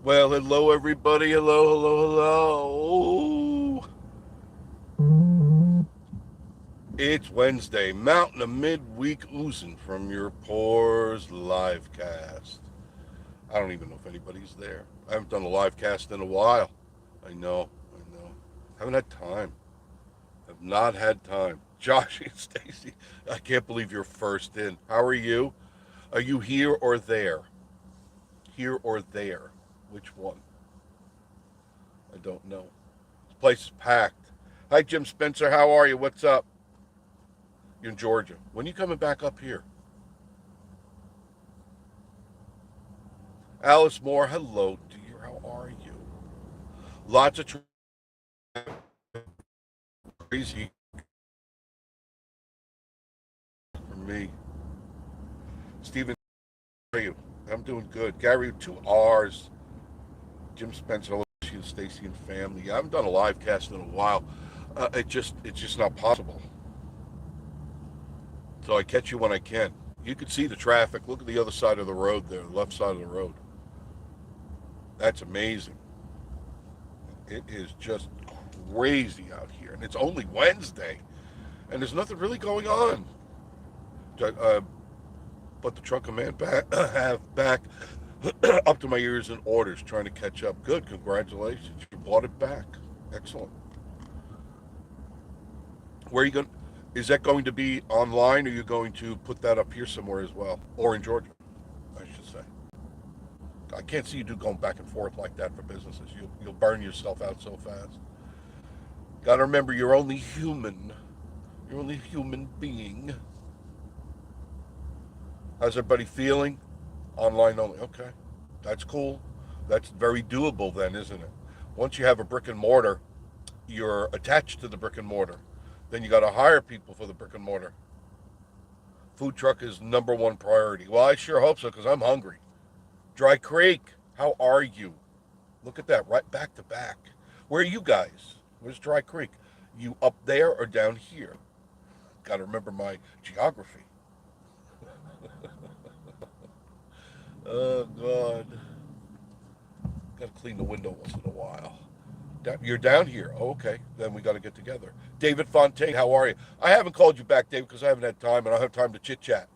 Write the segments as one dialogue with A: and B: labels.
A: Well, hello everybody. Hello, hello, hello. It's Wednesday, Mountain of Midweek Oozing from your Pores live cast. I don't even know if anybody's there. I haven't done a live cast in a while. I know. Haven't had time. Have not had time. Josh and Stacy, I can't believe you're first in. How are you? Are you here or there? Here or there? Which one? I don't know. This place is packed. Hi, Jim Spencer. How are you? What's up? You're in Georgia. When are you coming back up here? Alice Moore. Hello, dear. How are you? Lots of crazy for me. Stephen, how are you? I'm doing good. Gary, 2 R's. Jim Spencer. Hello, and Stacy and family. I haven't done a live cast in a while. It's just not possible. So I catch you when I can. You can see the traffic. Look at the other side of the road there, the left side of the road. That's amazing. It is just crazy out here, and it's only Wednesday, and there's nothing really going on. Uh, but the truck command back have back up to my ears in orders, trying to catch up. Good, congratulations, you bought it back. Excellent. Where are you going? Is that going to be online, or are you going to put that up here somewhere as well, or in Georgia, I should say? I can't see you do going back and forth like that for businesses. You'll burn yourself out so fast. Got to remember, you're only human. You're only a human being. How's everybody feeling? Online only. Okay. That's cool. That's very doable then, isn't it? Once you have a brick and mortar, you're attached to the brick and mortar. Then you got to hire people for the brick and mortar. Food truck is number one priority. Well, I sure hope so because I'm hungry. Dry Creek, how are you? Look at that, right back to back. Where are you guys? Where's Dry Creek? You up there or down here? Got to remember my geography. Oh, God. Got to clean the window once in a while. You're down here. Oh, okay. Then we got to get together. David Fontaine, how are you? I haven't called you back, Dave, because I haven't had time, and I don't have time to chit chat.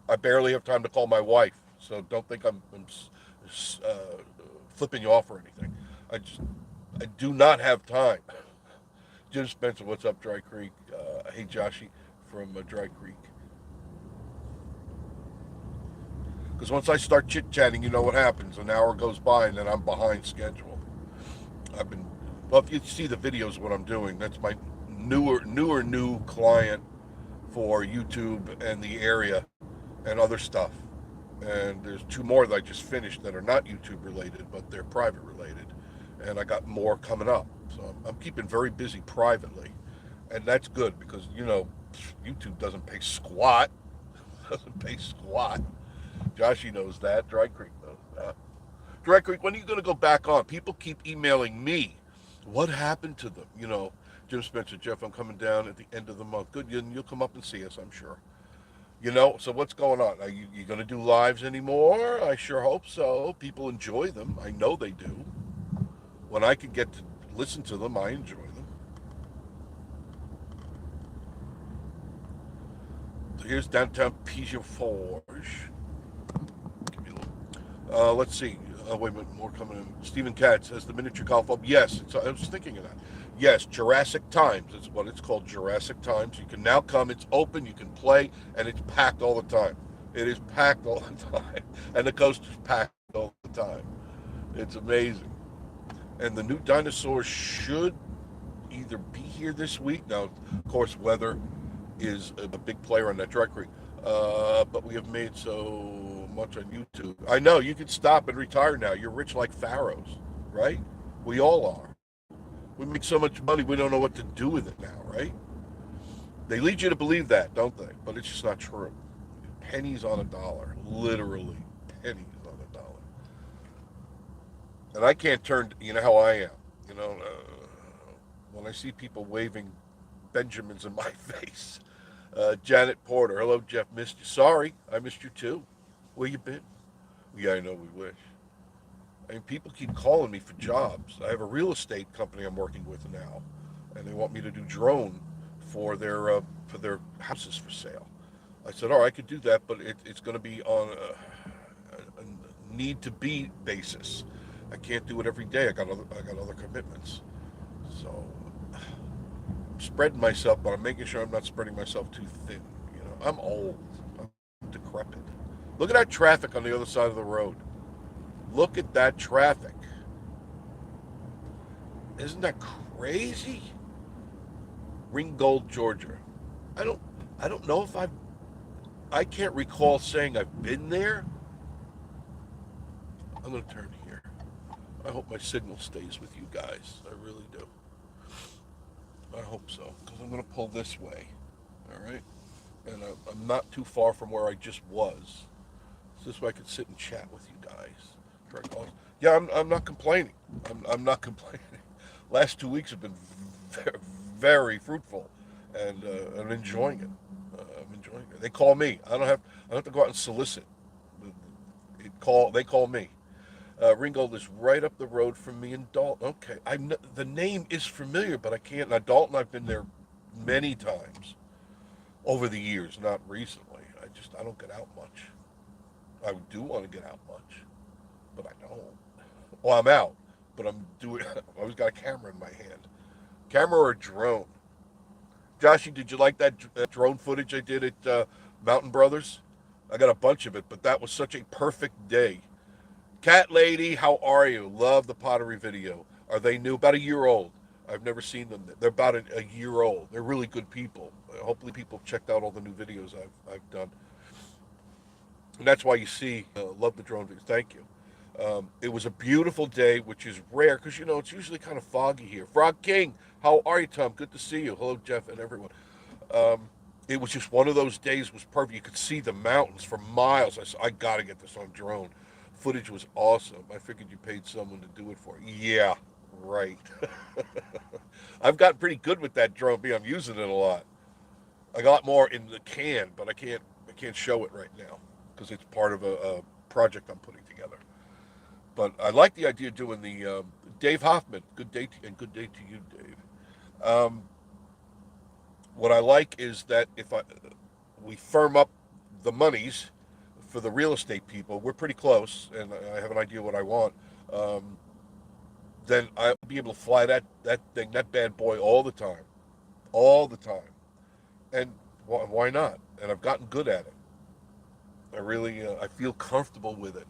A: I barely have time to call my wife, so don't think I'm flipping you off or anything. I do not have time. Jim Spencer, what's up, Dry Creek? Hey, Joshy from Dry Creek. Because once I start chit chatting, you know what happens. An hour goes by, and then I'm behind schedule. I've been well. If you see the videos, of what I'm doing, that's my new client for YouTube and the area and other stuff. And there's two more that I just finished that are not YouTube related, but they're private related. And I got more coming up. So I'm keeping very busy privately. And that's good because, YouTube doesn't pay squat. Doesn't pay squat. Joshy knows that. Dry Creek knows that. Dry Creek, when are you going to go back on? People keep emailing me. What happened to them? Jim Spencer, Jeff, I'm coming down at the end of the month. Good, you'll come up and see us, I'm sure. So what's going on? Are you going to do lives anymore? I sure hope so. People enjoy them. I know they do. When I could get to listen to them, I enjoy them. So here's downtown Pigeon-Forge. Let's see. Wait a minute, more coming in. Stephen Katz has the miniature golf club. Yes, I was thinking of that. Yes, Jurassic Times. It's what it's called, Jurassic Times. You can now come. It's open. You can play, and it's packed all the time. It is packed all the time, and the coast is packed all the time. It's amazing. And the new dinosaurs should either be here this week. Now, of course, weather is a big player on that directory. But we have made so much on YouTube. I know you can stop and retire now. You're rich like pharaohs, right? We all are. We make so much money we don't know what to do with it now, right? They lead you to believe that, don't they? But it's just not true. Pennies on a dollar, literally pennies on a dollar. And I can't turn. You know how I am. You know, when I see people waving Benjamins in my face. Janet Porter. Hello, Jeff. Missed you. Sorry, I missed you too. Where you been? Yeah, I know we wish. I mean, people keep calling me for jobs. I have a real estate company I'm working with now, and they want me to do drone for their houses for sale. I said, "Oh, I could do that, but it's going to be on a need to be basis. I can't do it every day. I got other commitments. So I'm spreading myself, but I'm making sure I'm not spreading myself too thin. You know, I'm old. I'm decrepit. Look at that traffic on the other side of the road. Look at that traffic. Isn't that crazy? Ringgold, Georgia. I don't I don't know if I can't recall saying I've been there. I'm going to turn here. I hope my signal stays with you guys. I really do. I hope so, because I'm going to pull this way. All right? And I'm not too far from where I just was. So this way I can sit and chat with you guys. Yeah, I'm not complaining. I'm not complaining. Last 2 weeks have been very, very fruitful, and I'm enjoying it. I'm enjoying it. They call me. I don't have to go out and solicit. They call me. Ringgold is right up the road from me in Dalton. Okay, the name is familiar, but I can't. Now Dalton, I've been there many times over the years, not recently. I don't get out much. I do want to get out much, but I don't. Well, I'm out, but I'm doing. I always got a camera in my hand. Camera or drone? Joshy, did you like that drone footage I did at Mountain Brothers? I got a bunch of it, but that was such a perfect day. Cat Lady, how are you? Love the pottery video. Are they new? About a year old. I've never seen them. They're about a year old. They're really good people. Hopefully, people have checked out all the new videos I've done. And that's why you see, love the drone videos. Thank you. It was a beautiful day, which is rare because, it's usually kind of foggy here. Frog King, how are you, Tom? Good to see you. Hello, Jeff, and everyone. Um, it was just one of those days was perfect. You could see the mountains for miles. I said, I got to get this on drone. Footage was awesome. I figured you paid someone to do it for you. Yeah, right. I've gotten pretty good with that drone. I'm using it a lot. I got more in the can, but I can't show it right now because it's part of a project I'm putting together. But I like the idea of doing the Dave Hoffman. Good day and good day to you, Dave. Um, what I like is that if we firm up the monies for the real estate people, we're pretty close, and I have an idea what I want. Um, then I'll be able to fly that bad boy all the time, and why not? And I've gotten good at it. I feel comfortable with it.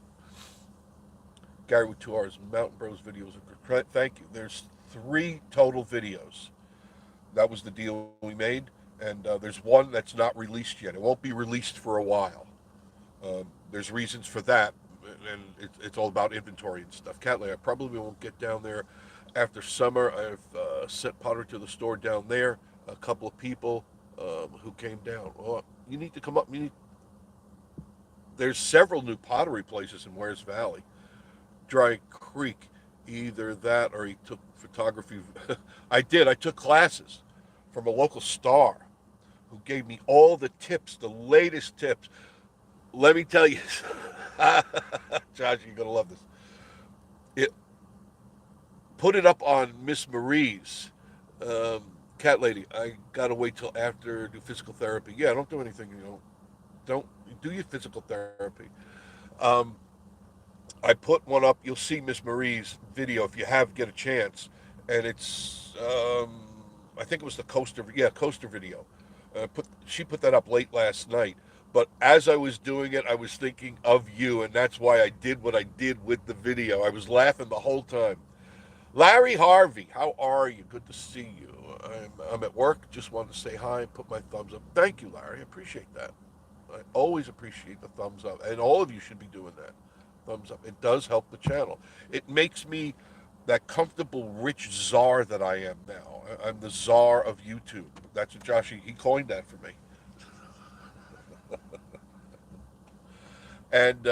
A: Gary with 2 hours. Mountain Bros videos are good. Thank you. There's 3 total videos. That was the deal we made, and there's one that's not released yet. It won't be released for a while. There's reasons for that, and it's all about inventory and stuff. Catley, I probably won't get down there after summer. I've sent Potter to the store down there. A couple of people who came down. Well, you need to come up. There's several new pottery places in Wares Valley. Dry Creek, either that or he took photography. I did. I took classes from a local star who gave me all the tips, the latest tips. Let me tell you, Josh, you're gonna love this. It put it up on Miss Marie's um, cat lady. I gotta wait till after do physical therapy. Yeah, don't do anything. Don't do your physical therapy. Um, I put one up. You'll see Miss Marie's video if you get a chance, and it's I think it was the coaster video. She put that up late last night. But as I was doing it, I was thinking of you, and that's why I did what I did with the video. I was laughing the whole time. Larry Harvey, how are you? Good to see you. I'm at work. Just wanted to say hi and put my thumbs up. Thank you, Larry. I appreciate that. I always appreciate the thumbs up, and all of you should be doing that. Thumbs up. It does help the channel. It makes me that comfortable, rich czar that I am now. I'm the czar of YouTube. That's what Josh, he coined that for me. And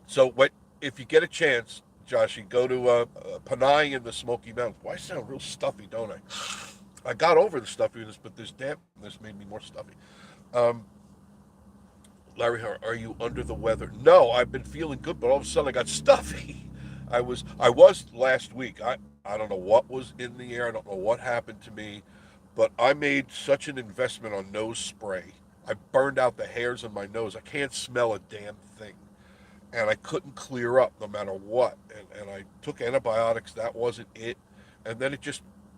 A: so if you get a chance, Joshy, go to Panay in the Smoky Mountains. Well, I sound real stuffy, don't I? I got over the stuffiness, but this dampness made me more stuffy. Um, Larry, are you under the weather? No, I've been feeling good, but all of a sudden I got stuffy. I was last week. I don't know what was in the air. I don't know what happened to me, but I made such an investment on nose spray. I burned out the hairs on my nose. I can't smell a damn thing. And I couldn't clear up no matter what. And I took antibiotics. That wasn't it. And then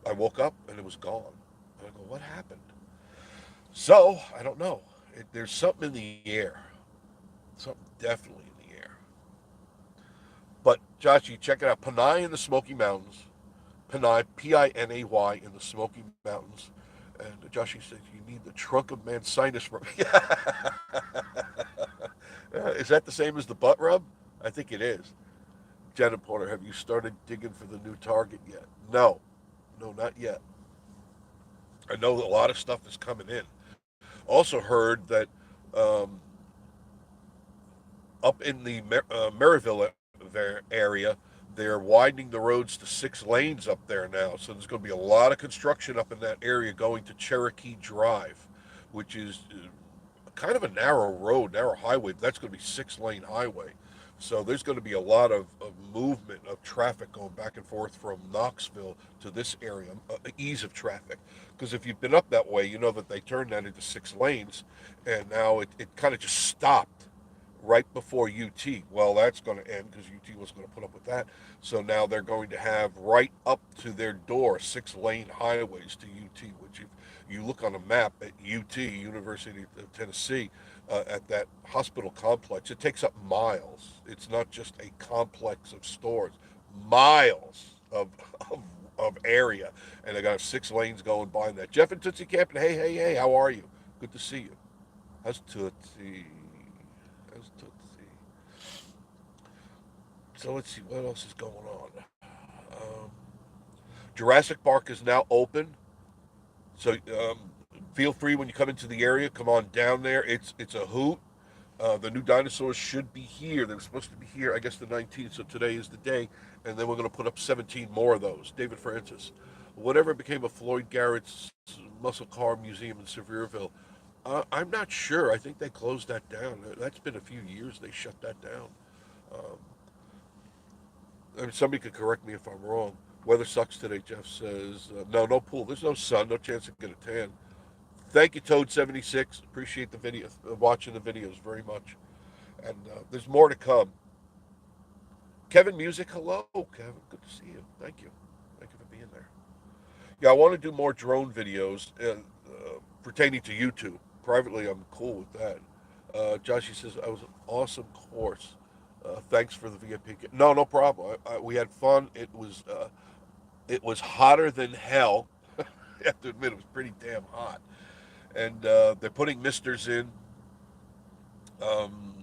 A: I woke up and it was gone. And I go, what happened? So, I don't know. There's something in the air. Something definitely in the air. But Josh, you check it out. Panay in the Smoky Mountains. Panay, Pinay in the Smoky Mountains. And Josh, he says you need the trunk of man's sinus rub. Is that the same as the butt rub? I think it is. Janet Porter, have you started digging for the new target yet? No, no, not yet. I know that a lot of stuff is coming in. Also heard that um, up in the Maryville area, they're widening the roads to 6 lanes up there now. So there's going to be a lot of construction up in that area going to Cherokee Drive, which is kind of a narrow road, narrow highway. But that's going to be 6 lane highway. So there's going to be a lot of movement of traffic going back and forth from Knoxville to this area, ease of traffic. Because if you've been up that way, you know that they turned that into 6 lanes, and now it kind of just stopped right before UT. Well, that's going to end because UT was going to put up with that. So now they're going to have right up to their door 6 lane highways to UT, which if you look on a map at UT, University of Tennessee, at that hospital complex, it takes up miles. It's not just a complex of stores, miles of, of area. And they got 6 lanes going by that. Jeff and Tootsie Camping, hey, hey, hey, how are you? Good to see you. How's Tootsie? How's Tootsie? So let's see what else is going on. Um, Jurassic Park is now open. So feel free when you come into the area, come on down there. It's a hoot. The new dinosaurs should be here. They were supposed to be here, I guess, the 19th. So today is the day, and then we're going to put up 17 more of those. David Francis, whatever became of Floyd Garrett's Muscle Car Museum in Sevierville, I'm not sure. I think they closed that down. That's been a few years. They shut that down. Um, I mean, somebody could correct me if I'm wrong. Weather sucks today, Jeff says. No, no pool. There's no sun. No chance of getting a tan. Thank you, Toad76. Appreciate the video, watching the videos very much. And there's more to come. Kevin Music, hello, Kevin. Good to see you. Thank you. Thank you for being there. Yeah, I want to do more drone videos pertaining to YouTube. Privately, I'm cool with that. Joshy says, I was an awesome course. Thanks for the VIP. No, no problem. We had fun. It was hotter than hell. I have to admit, it was pretty damn hot. And they're putting misters in um,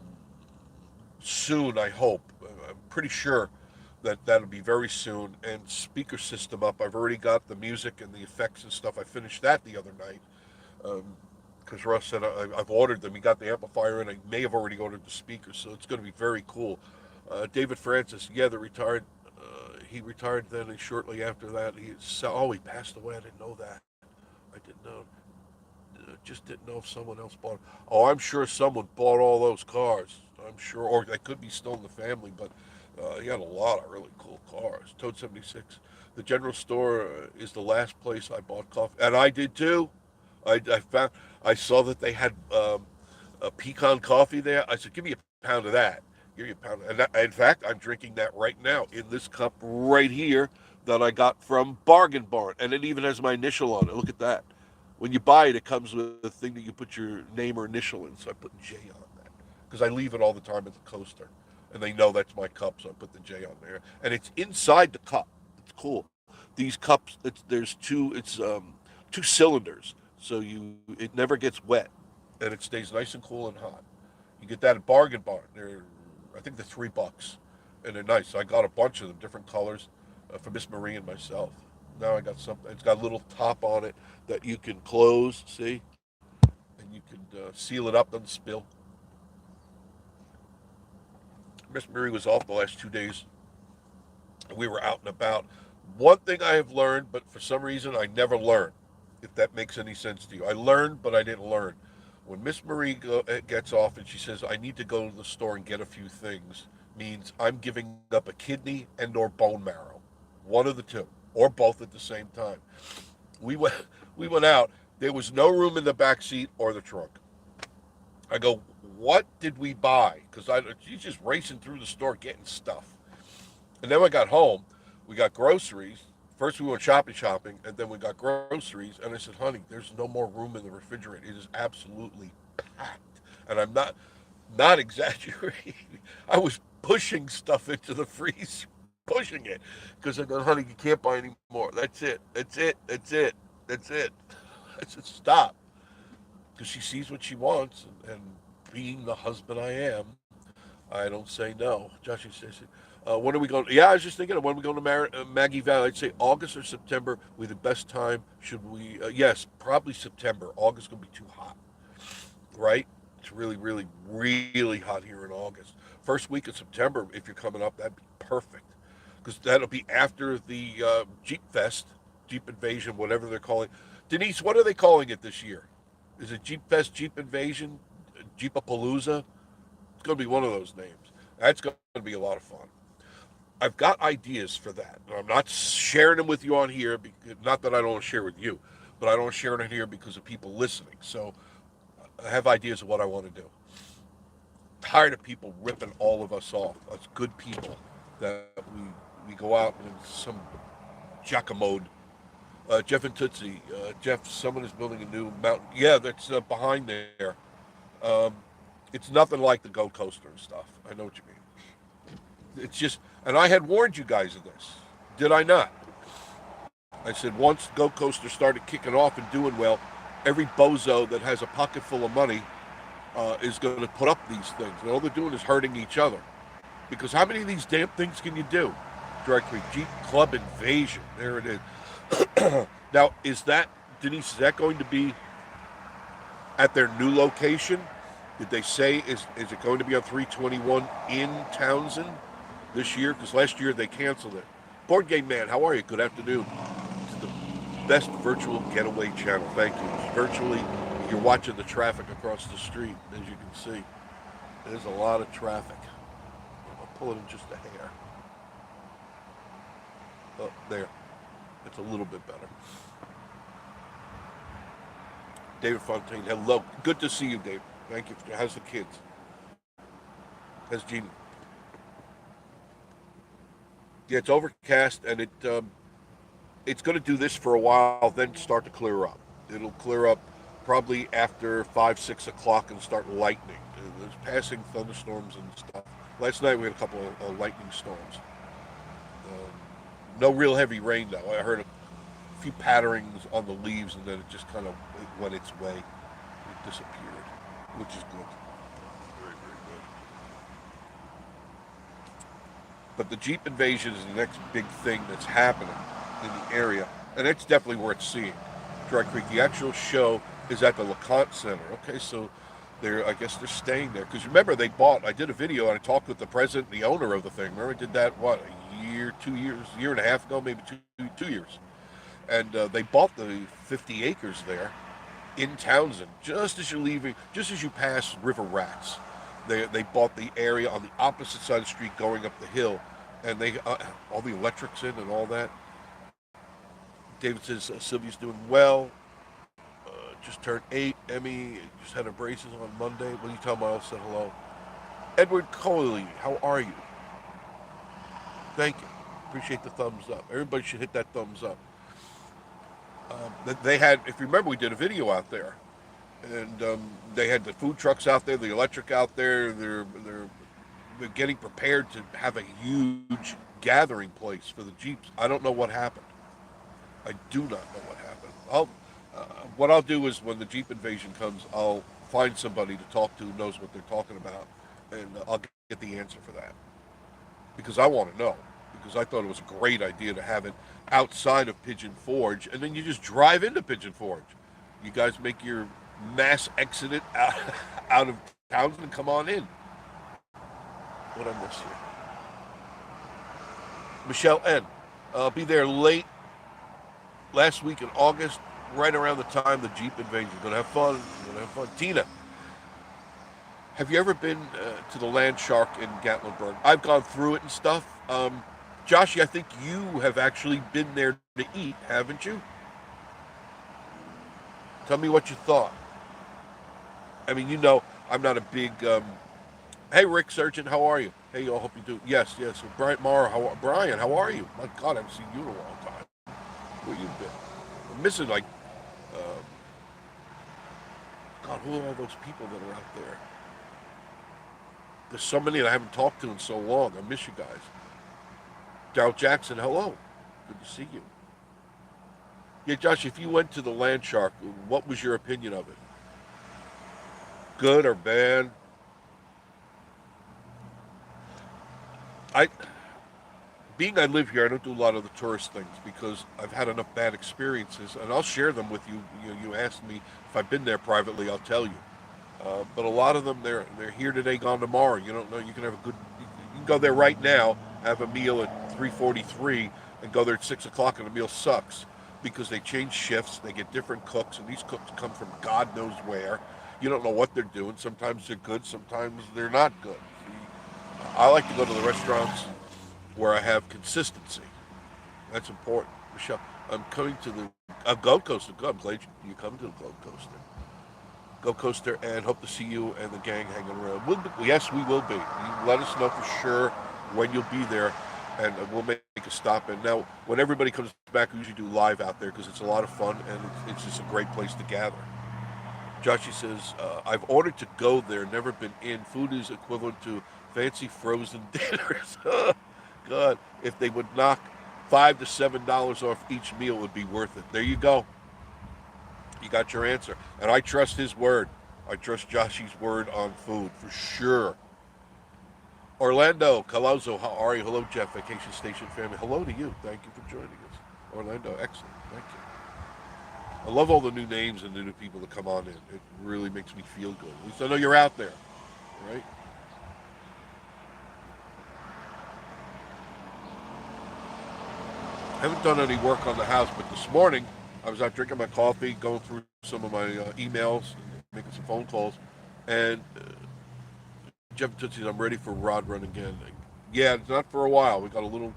A: soon, I hope. I'm pretty sure that that'll be very soon. And speaker system up. I've already got the music and the effects and stuff. I finished that the other night because Russ said I've ordered them. He got the amplifier and I may have already ordered the speakers, so it's going to be very cool. David Francis, yeah, the retired. He retired then, and shortly after that, he passed away. I didn't know that. I didn't know. Just didn't know if someone else bought. Oh, I'm sure someone bought all those cars. I'm sure, or they could be still in the family. But he had a lot of really cool cars. Toad 76. The general store is the last place I bought coffee, and I did too. I found I saw that they had a pecan coffee there. I said, "Give me a pound of that." Give me a pound. And in fact, I'm drinking that right now in this cup right here that I got from Bargain Barn, and it even has my initial on it. Look at that. When you buy it, it comes with a thing that you put your name or initial in. So I put J on that because I leave it all the time at the coaster, and they know that's my cup, so I put the J on there. And it's inside the cup. It's cool. These cups, there's two. It's 2 cylinders, so it never gets wet, and it stays nice and cool and hot. You get that at Bargain Barn. I think they're $3, and they're nice. So I got a bunch of them, different colors, for Miss Marie and myself. Now I got something. It's got a little top on it that you can close, see, and you can seal it up, doesn't spill. Miss Marie was off the last 2 days. We were out and about. One thing I have learned, but for some reason I never learned, if that makes any sense to you. I learned, but I didn't learn. When Miss Marie gets off and she says, I need to go to the store and get a few things, means I'm giving up a kidney and or bone marrow. One of the two. Or both at the same time. We went, we went out. There was no room in the back seat or the trunk. I go, what did we buy? Because she's just racing through the store getting stuff. And then I got home. We got groceries. First we went shopping, and then we got groceries. And I said, honey, there's no more room in the refrigerator. It is absolutely packed. And I'm not exaggerating. I was pushing stuff into the freezer, pushing it, because I go, honey, you can't buy any more. That's it. That's it. That's it. That's it. I said, stop, because she sees what she wants, and being the husband I am, I don't say no. Josh says, when are we going? Yeah, I was just thinking of when we going to Maggie Valley. I'd say August or September. We the best time. Should we? Yes, probably September. August going to be too hot, right? It's really, really, really hot here in August. First week of September, if you're coming up, that'd be perfect, because that'll be after the Jeep Fest, Jeep Invasion, whatever they're calling. Denise, what are they calling it this year? Is it Jeep Fest, Jeep Invasion, Jeepapalooza? It's going to be one of those names. That's going to be a lot of fun. I've got ideas for that. I'm not sharing them with you on here, because, not that I don't want to share with you, but I don't share it on here because of people listening. So I have ideas of what I want to do. Tired of people ripping all of us off. Us good people that we go out in some jackamode. Jeff and Tootsie. Jeff, someone is building a new mountain. Yeah, that's behind there. Um, it's nothing like the Gold Coaster and stuff. I know what you mean. It's just, and I had warned you guys of this. Did I not? I said once Gold Coaster started kicking off and doing well, every bozo that has a pocket full of money is going to put up these things. And all they're doing is hurting each other. Because how many of these damn things can you do? Directly, Jeep Club Invasion. There it is. Now, is that, Denise, is that going to be at their new location? Did they say, is it going to be on 321 in Townsend this year? Because last year they canceled it. Board Game Man, how are you? Good afternoon. It's the best virtual getaway channel. Thank you. It's virtually, you're watching the traffic across the street, as you can see. There's a lot of traffic. I'll pull it in just a hair. Oh, there. It's a little bit better. David Fontaine, hello. Good to see you, Dave. Thank you. How's the kids? How's Jeannie? Yeah, it's overcast, and it's going to do this for a while, then start to clear up. It'll clear up probably after 5, 6 o'clock and start lightning. There's passing thunderstorms and stuff. Last night we had a couple of lightning storms. No real heavy rain, though. I heard a few patterings on the leaves, and then it just kind of went its way. It disappeared, which is good. Very, very good. But the Jeep Invasion is the next big thing that's happening in the area, and it's definitely worth seeing. Dry Creek, the actual show is at the LeConte Center. Okay, so I guess they're staying there. Because remember, I did a video, and I talked with the president, the owner of the thing. Remember, I did that, a year, 2 years, year and a half ago, maybe 2 years. And they bought the 50 acres there in Townsend, just as you pass River Rats. They bought the area on the opposite side of the street going up the hill, and they all the electrics in and all that. David says Sylvia's doing well. Just turned 8. Emmy just had her braces on Monday. Will you tell Miles said hello? Edward Coley, how are you? Thank you. Appreciate the thumbs up. Everybody should hit that thumbs up. They had, if you remember, we did a video out there, and they had the food trucks out there, the electric out there. They're getting prepared to have a huge gathering place for the Jeeps. I don't know what happened. I do not know what happened. What I'll do is when the Jeep Invasion comes, I'll find somebody to talk to who knows what they're talking about, and I'll get the answer for that. Because I want to know. Because I thought it was a great idea to have it outside of Pigeon Forge, and then you just drive into Pigeon Forge. You guys make your mass exit out of Townsend and come on in. What I miss here? Michelle N. I'll be there late last week in August. right around the time the Jeep invasion. Gonna have fun. Gonna have fun. Tina, have you ever been to the Land Shark in Gatlinburg? I've gone through it and stuff. Joshy, I think you have actually been there to eat, haven't you? Tell me what you thought. I mean, I'm not a big. Hey, Rick Surgeon, how are you? Hey, I hope you do. Yes, yes. Brian Mara, Brian, how are you? My God, I haven't seen you in a long time. Where you been? I'm missing uh, God, who are all those people that are out there? There's so many that I haven't talked to in so long. I miss you guys. Daryl Jackson, hello. Good to see you. Yeah, Josh, if you went to the Land Shark, what was your opinion of it? Good or bad? I being I live here, I don't do a lot of the tourist things because I've had enough bad experiences, and I'll share them with you. You asked me if I've been there privately, I'll tell you. But a lot of them, they're here today, gone tomorrow. You don't know. You can have a good. You can go there right now, have a meal at 3:43, and go there at 6 o'clock, and the meal sucks because they change shifts. They get different cooks, and these cooks come from God knows where. You don't know what they're doing. Sometimes they're good, sometimes they're not good. I like to go to the restaurants where I have consistency. That's important. Michelle, I'm coming to the Gold Coaster. I'm glad you come to the Gold Coaster. Go Coaster, and hope to see you and the gang hanging around. Yes, we will be. You let us know for sure when you'll be there, and we'll make a stop. And now, when everybody comes back, we usually do live out there because it's a lot of fun and it's just a great place to gather. Joshy says, I've ordered to go there, never been in. Food is equivalent to fancy frozen dinners. God, if they would knock $5 to $7 off each meal, it would be worth it. There you go. You got your answer. And I trust his word. I trust Joshy's word on food for sure. Orlando, Calozo, how are you? Hello, Jeff, Vacation Station family. Hello to you. Thank you for joining us. Orlando, excellent. Thank you. I love all the new names and the new people that come on in. It really makes me feel good. At least I know you're out there, right? I haven't done any work on the house, but this morning I was out drinking my coffee, going through some of my emails, making some phone calls, and Jeff Tootsie, I'm ready for rod run again. Yeah, it's not for a while. We got a little.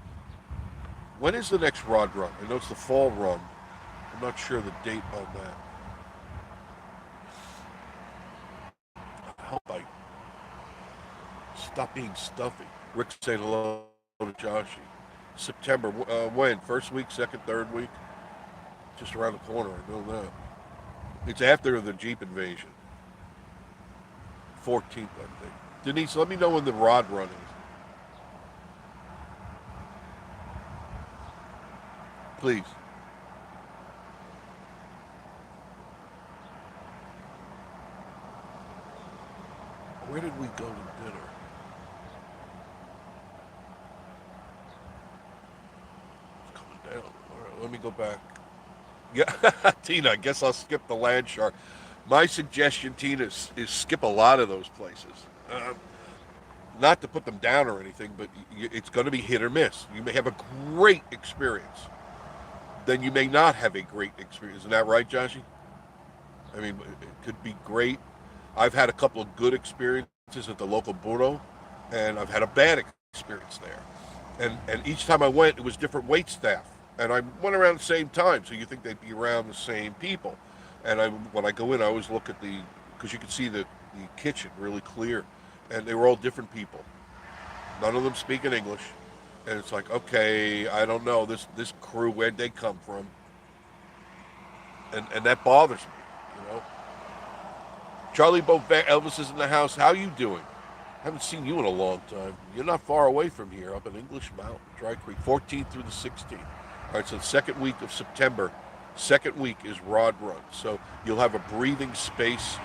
A: When is the next rod run? I know it's the fall run. I'm not sure the date on that. I hope I stop being stuffy. Rick saying hello to Joshy. September. When? First week, second, third week? Just around the corner. I know that. It's after the Jeep invasion. 14th, I think. Denise, let me know when the rod run is. Please. Where did we go to dinner? It's coming down. All right, let me go back. Yeah, Tina, I guess I'll skip the Land Shark. My suggestion, Tina, is skip a lot of those places. Not to put them down or anything, but it's going to be hit or miss. You may have a great experience, then you may not have a great experience. Isn't that right, Joshy? I mean, it could be great. I've had a couple of good experiences at the local burro, and I've had a bad experience there. And each time I went, it was different wait staff, and I went around the same time, so you think they'd be around the same people. And when I go in, I always look at because you can see the kitchen really clear, and they were all different people. None of them speaking English, and it's like, okay, I don't know this crew, where'd they come from, and that bothers me. Charlie Beauvais, Elvis is in the house. How you doing? Haven't seen you in a long time. You're not far away from here, up in English Mountain, Dry Creek, 14th through the 16th. All right, so the second week of September, second week is Rod Run. So you'll have a breathing space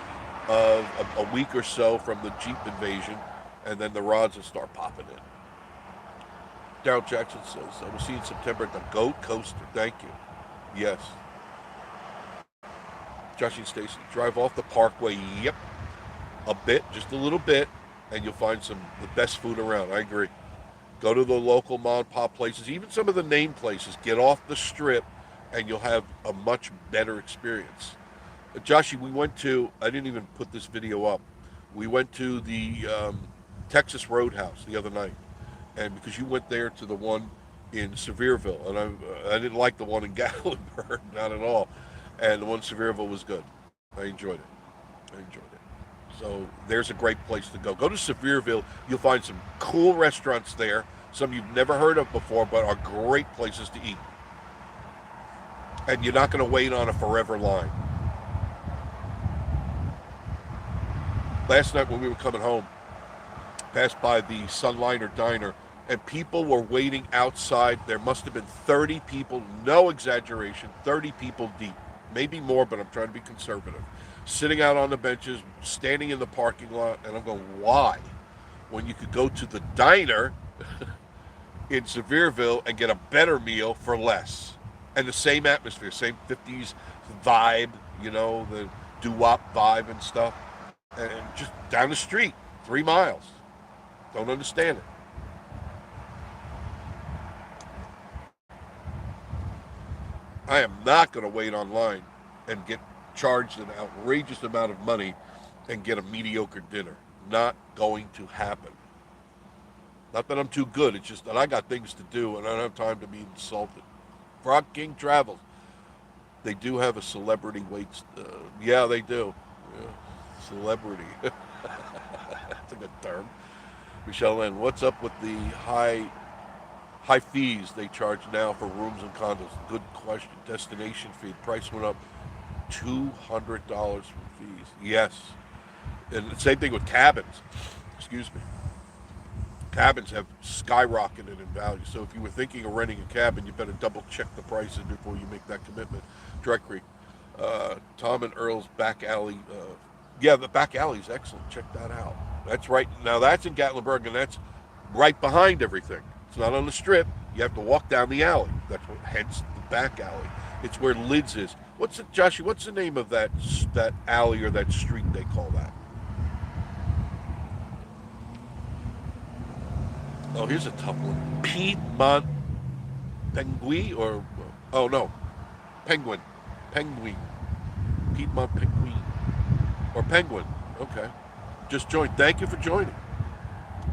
A: of a week or so from the Jeep invasion, and then the rods will start popping in. Daryl Jackson says, I will see you in September at the Goat Coaster. Thank you. Yes. Josh and Stacy, drive off the parkway. Yep. A bit, just a little bit, and you'll find the best food around. I agree. Go to the local mom and pop places, even some of the name places. Get off the strip and you'll have a much better experience. Joshy, we went to, I didn't even put this video up. We went to the Texas Roadhouse the other night. And because you went there to the one in Sevierville, and I didn't like the one in Gatlinburg, not at all. And the one in Sevierville was good. I enjoyed it. I enjoyed it. So there's a great place to go. Go to Sevierville. You'll find some cool restaurants there, some you've never heard of before, but are great places to eat. And you're not going to wait on a forever line. Last night when we were coming home, passed by the Sunliner Diner, and people were waiting outside. There must have been 30 people, no exaggeration, 30 people deep. Maybe more, but I'm trying to be conservative. Sitting out on the benches, standing in the parking lot, and I'm going, why? When you could go to the diner in Sevierville and get a better meal for less. And the same atmosphere, same 50s vibe, the doo-wop vibe and stuff. And just down the street, 3 miles. Don't understand it. I am not going to wait online and get charged an outrageous amount of money and get a mediocre dinner. Not going to happen. Not that I'm too good. It's just that I got things to do and I don't have time to be insulted. Frog King Travels. They do have a celebrity waits. Yeah, they do. Yeah. Celebrity. That's a good term. Michelle Lynn, what's up with the high fees they charge now for rooms and condos? Good question. Destination fee. Price went up $200 for fees. Yes. And the same thing with cabins. Excuse me. Cabins have skyrocketed in value. So if you were thinking of renting a cabin, you better double check the prices before you make that commitment. Direct Creek. Tom and Earl's back alley. Yeah, the back alley is excellent. Check that out. That's right. Now that's in Gatlinburg, and that's right behind everything. It's not on the strip. You have to walk down the alley. That's what, hence the back alley. It's where Lids is. Joshie? What's the name of that alley or that street they call that? Oh, here's a tough one. Piedmont Penguin or oh no, Penguin. Piedmont Penguin or Penguin. Okay. Just joined. Thank you for joining.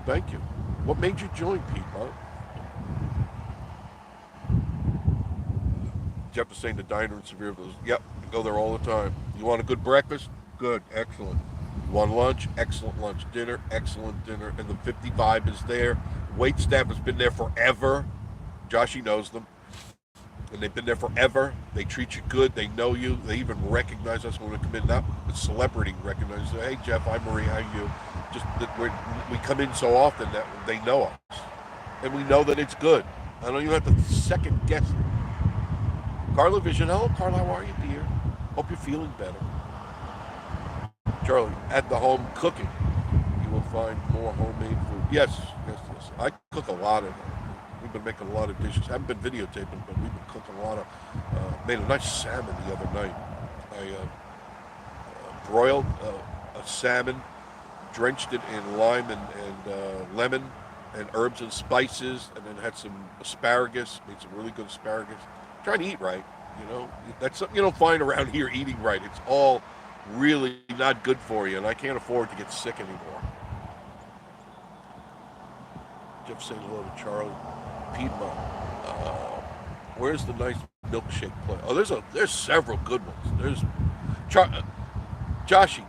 A: Thank you. What made you join, Piedmont? Jeff is saying the diner in Sevierville. Yep, you go there all the time. You want a good breakfast? Good, excellent. You want lunch? Excellent lunch. Dinner? Excellent dinner. And the 50 vibe is there. Wait staff has been there forever. Joshy knows them. And they've been there forever. They treat you good. They know you. They even recognize us when we come in. Not the celebrity recognizes. Hey, Jeff, I'm Marie. How are you? Just that we come in so often that they know us. And we know that it's good. I don't even have to second guess it. Carla Vision. Hello, Carla. How are you, dear? Hope you're feeling better. Charlie, at the home cooking, you will find more homemade food. Yes. I cook a lot of We've been making a lot of dishes. I haven't been videotaping, but we've been cooking a lot of. Made a nice salmon the other night. I broiled a salmon, drenched it in lime and lemon and herbs and spices, and then had some asparagus. Made some really good asparagus. Trying to eat right, That's something you don't find around here. Eating right. It's all really not good for you, and I can't afford to get sick anymore. Jeff saying hello to Charlie. Piedmont. Where's the nice milkshake place? Oh, there's several good ones. Joshy.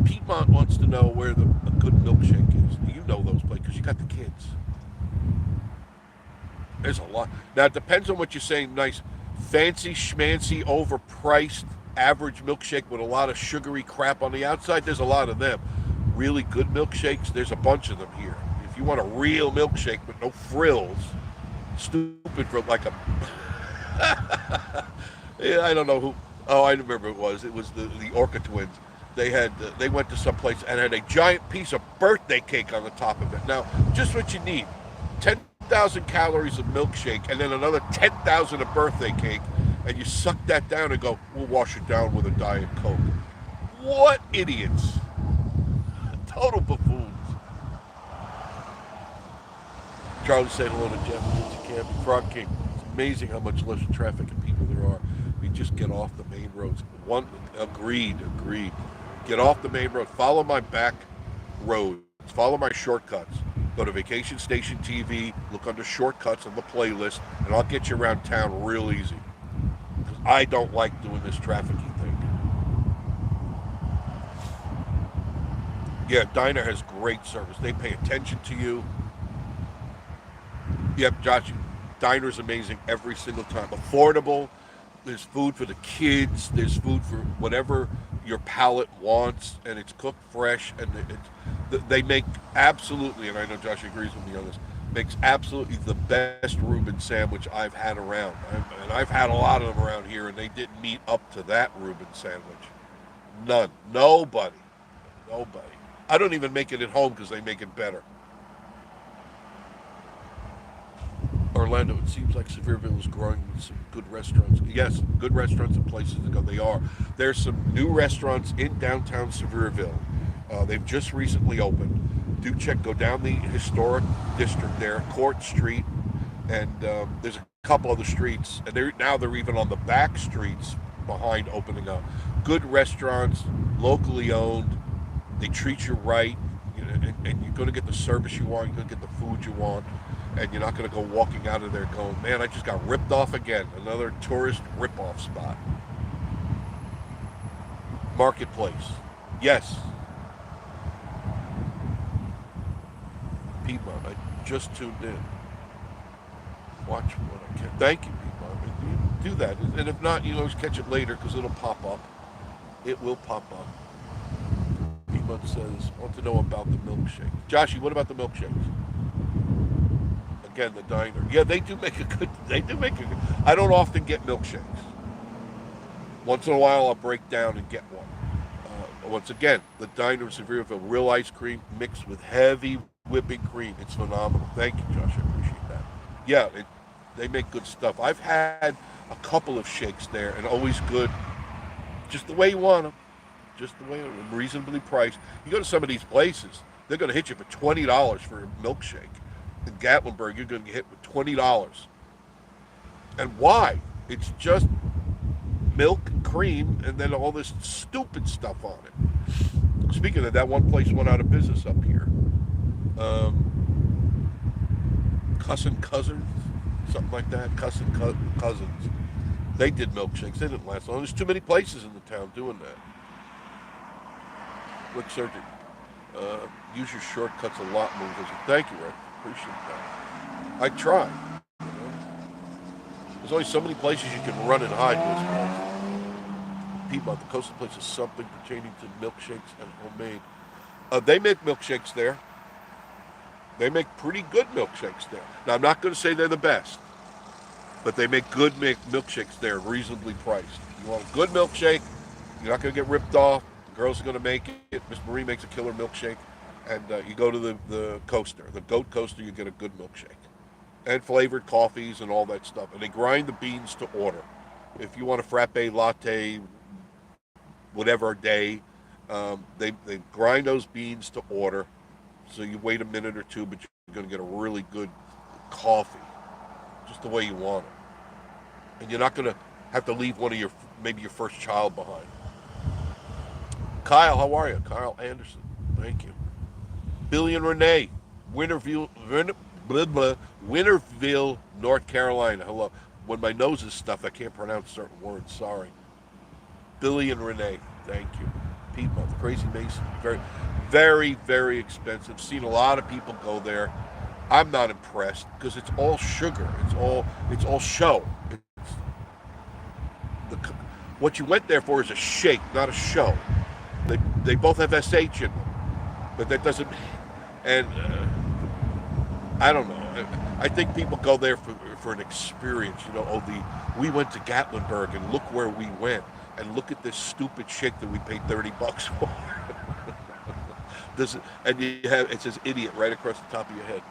A: Piedmont wants to know where a good milkshake is. You know those places because you got the kids. There's a lot. Now it depends on what you're saying. Nice, fancy, schmancy, overpriced, average milkshake with a lot of sugary crap on the outside. There's a lot of them. Really good milkshakes. There's a bunch of them here. If you want a real milkshake with no frills, stupid for like a yeah, I don't know who. Oh, I remember it was the Orca twins. They went to some place and had a giant piece of birthday cake on the top of it. Now, just what you need: 10,000 calories of milkshake and then another 10,000 of birthday cake, and you suck that down and go, we'll wash it down with a Diet Coke. What idiots! Total buffoons. Charlie said hello to Jeff. Frog King. amazing how much less traffic and people there are. We just get off the main roads. One agreed. Get off the main road. Follow my back roads. Follow my shortcuts. Go to Vacation Station TV. Look under shortcuts on the playlist, and I'll get you around town real easy. Because I don't like doing this trafficy thing. Yeah, Diner has great service. They pay attention to you. Yep, Josh, Diner's amazing every single time. Affordable. There's food for the kids. There's food for whatever your palate wants, and it's cooked fresh. And they make absolutely, and I know Josh agrees with me on this, makes absolutely the best Reuben sandwich I've had around. And I've had a lot of them around here, and they didn't meet up to that Reuben sandwich. None. Nobody. I don't even make it at home because they make it better. Orlando, it seems like Sevierville is growing with some good restaurants. Yes, good restaurants and places to go. They are. There's some new restaurants in downtown Sevierville. They've just recently opened. Go down the historic district there, Court Street, and there's a couple other streets, and they're even on the back streets behind opening up. Good restaurants, locally owned. They treat you right, and you're going to get the service you want. You're going to get the food you want. And you're not going to go walking out of there going, man, I just got ripped off again. Another tourist rip-off spot. Marketplace. Yes. Piedmont, I just tuned in. Watch what I can. Thank you, Piedmont. Do that. And if not, you can always catch it later because it'll pop up. It will pop up. Piedmont says, I want to know about the milkshake. Joshy, what about the milkshakes? Again, the Diner. Yeah, they do make a good. I don't often get milkshakes. Once in a while, I'll break down and get one. Once again, the Diner in Sevierville, real ice cream mixed with heavy whipping cream. It's phenomenal. Thank you, Josh. I appreciate that. Yeah, they make good stuff. I've had a couple of shakes there, and always good. Just the way you want them. Just the way they're reasonably priced. You go to some of these places, they're going to hit you for $20 for a milkshake. In Gatlinburg, you're going to get hit with $20. And why? It's just milk and cream and then all this stupid stuff on it. Speaking of that, one place went out of business up here. Cousins, something like that. Cousins. They did milkshakes. They didn't last long. There's too many places in the town doing that. Quick surgery. Use your shortcuts a lot more. Thank you, Rick. Appreciate that. I try. You know? There's only so many places you can run and hide this place. Piedmont, the coastal place is something pertaining to milkshakes and homemade. They make milkshakes there. They make pretty good milkshakes there. Now, I'm not going to say they're the best, but they make good milkshakes there, reasonably priced. You want a good milkshake, you're not going to get ripped off. The girls are going to make it. Miss Marie makes a killer milkshake. And you go to the coaster, the goat coaster, you get a good milkshake. And flavored coffees and all that stuff. And they grind the beans to order. If you want a frappe, latte, whatever day, they grind those beans to order. So you wait a minute or two, but you're going to get a really good coffee. Just the way you want it. And you're not going to have to leave maybe your first child behind. Kyle, how are you? Kyle Anderson, thank you. Billy and Renee, Winterville, North Carolina. Hello. When my nose is stuffed, I can't pronounce certain words. Sorry. Billy and Renee, thank you. Piedmont, the Crazy Mason, very, very, very expensive. Seen a lot of people go there. I'm not impressed because it's all sugar. It's all show. What you went there for is a shake, not a show. They both have SH in them, but that doesn't. And I don't know. I think people go there for an experience. We went to Gatlinburg and look where we went and look at this stupid shake that we paid $30 for. It says idiot right across the top of your head.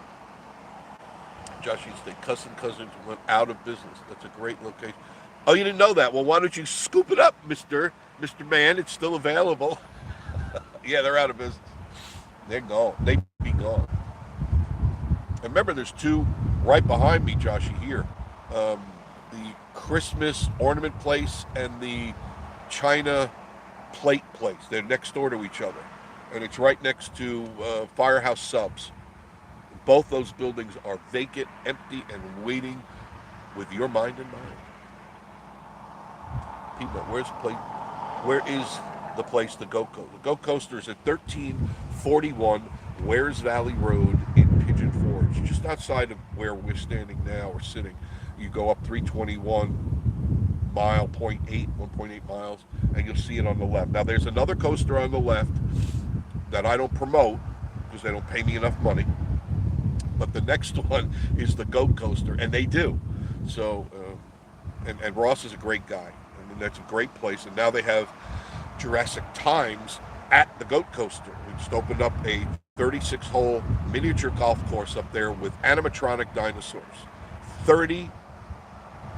A: Josh used to think Cousins went out of business. That's a great location. Oh, you didn't know that? Well, why don't you scoop it up, Mr. Man? It's still available. Yeah, they're out of business. They're gone. They'd be gone. And remember, there's two right behind me, Joshy, here. the Christmas ornament place and the China plate place. They're next door to each other, and it's right next to Firehouse Subs. Both those buildings are vacant, empty, and waiting with your mind in mind. People, where is the place to go coaster? The Go Coaster is at 1341 Wares Valley Road in Pigeon Forge, just outside of where we're standing now or sitting. You go up 321 mile, 1.8 miles, and you'll see it on the left. Now, there's another coaster on the left that I don't promote because they don't pay me enough money. But the next one is the Goat Coaster, and they do. So, and Ross is a great guy. I mean, that's a great place. And now they have Jurassic Times at the Goat Coaster. We just opened up a 36-hole miniature golf course up there with animatronic dinosaurs. 30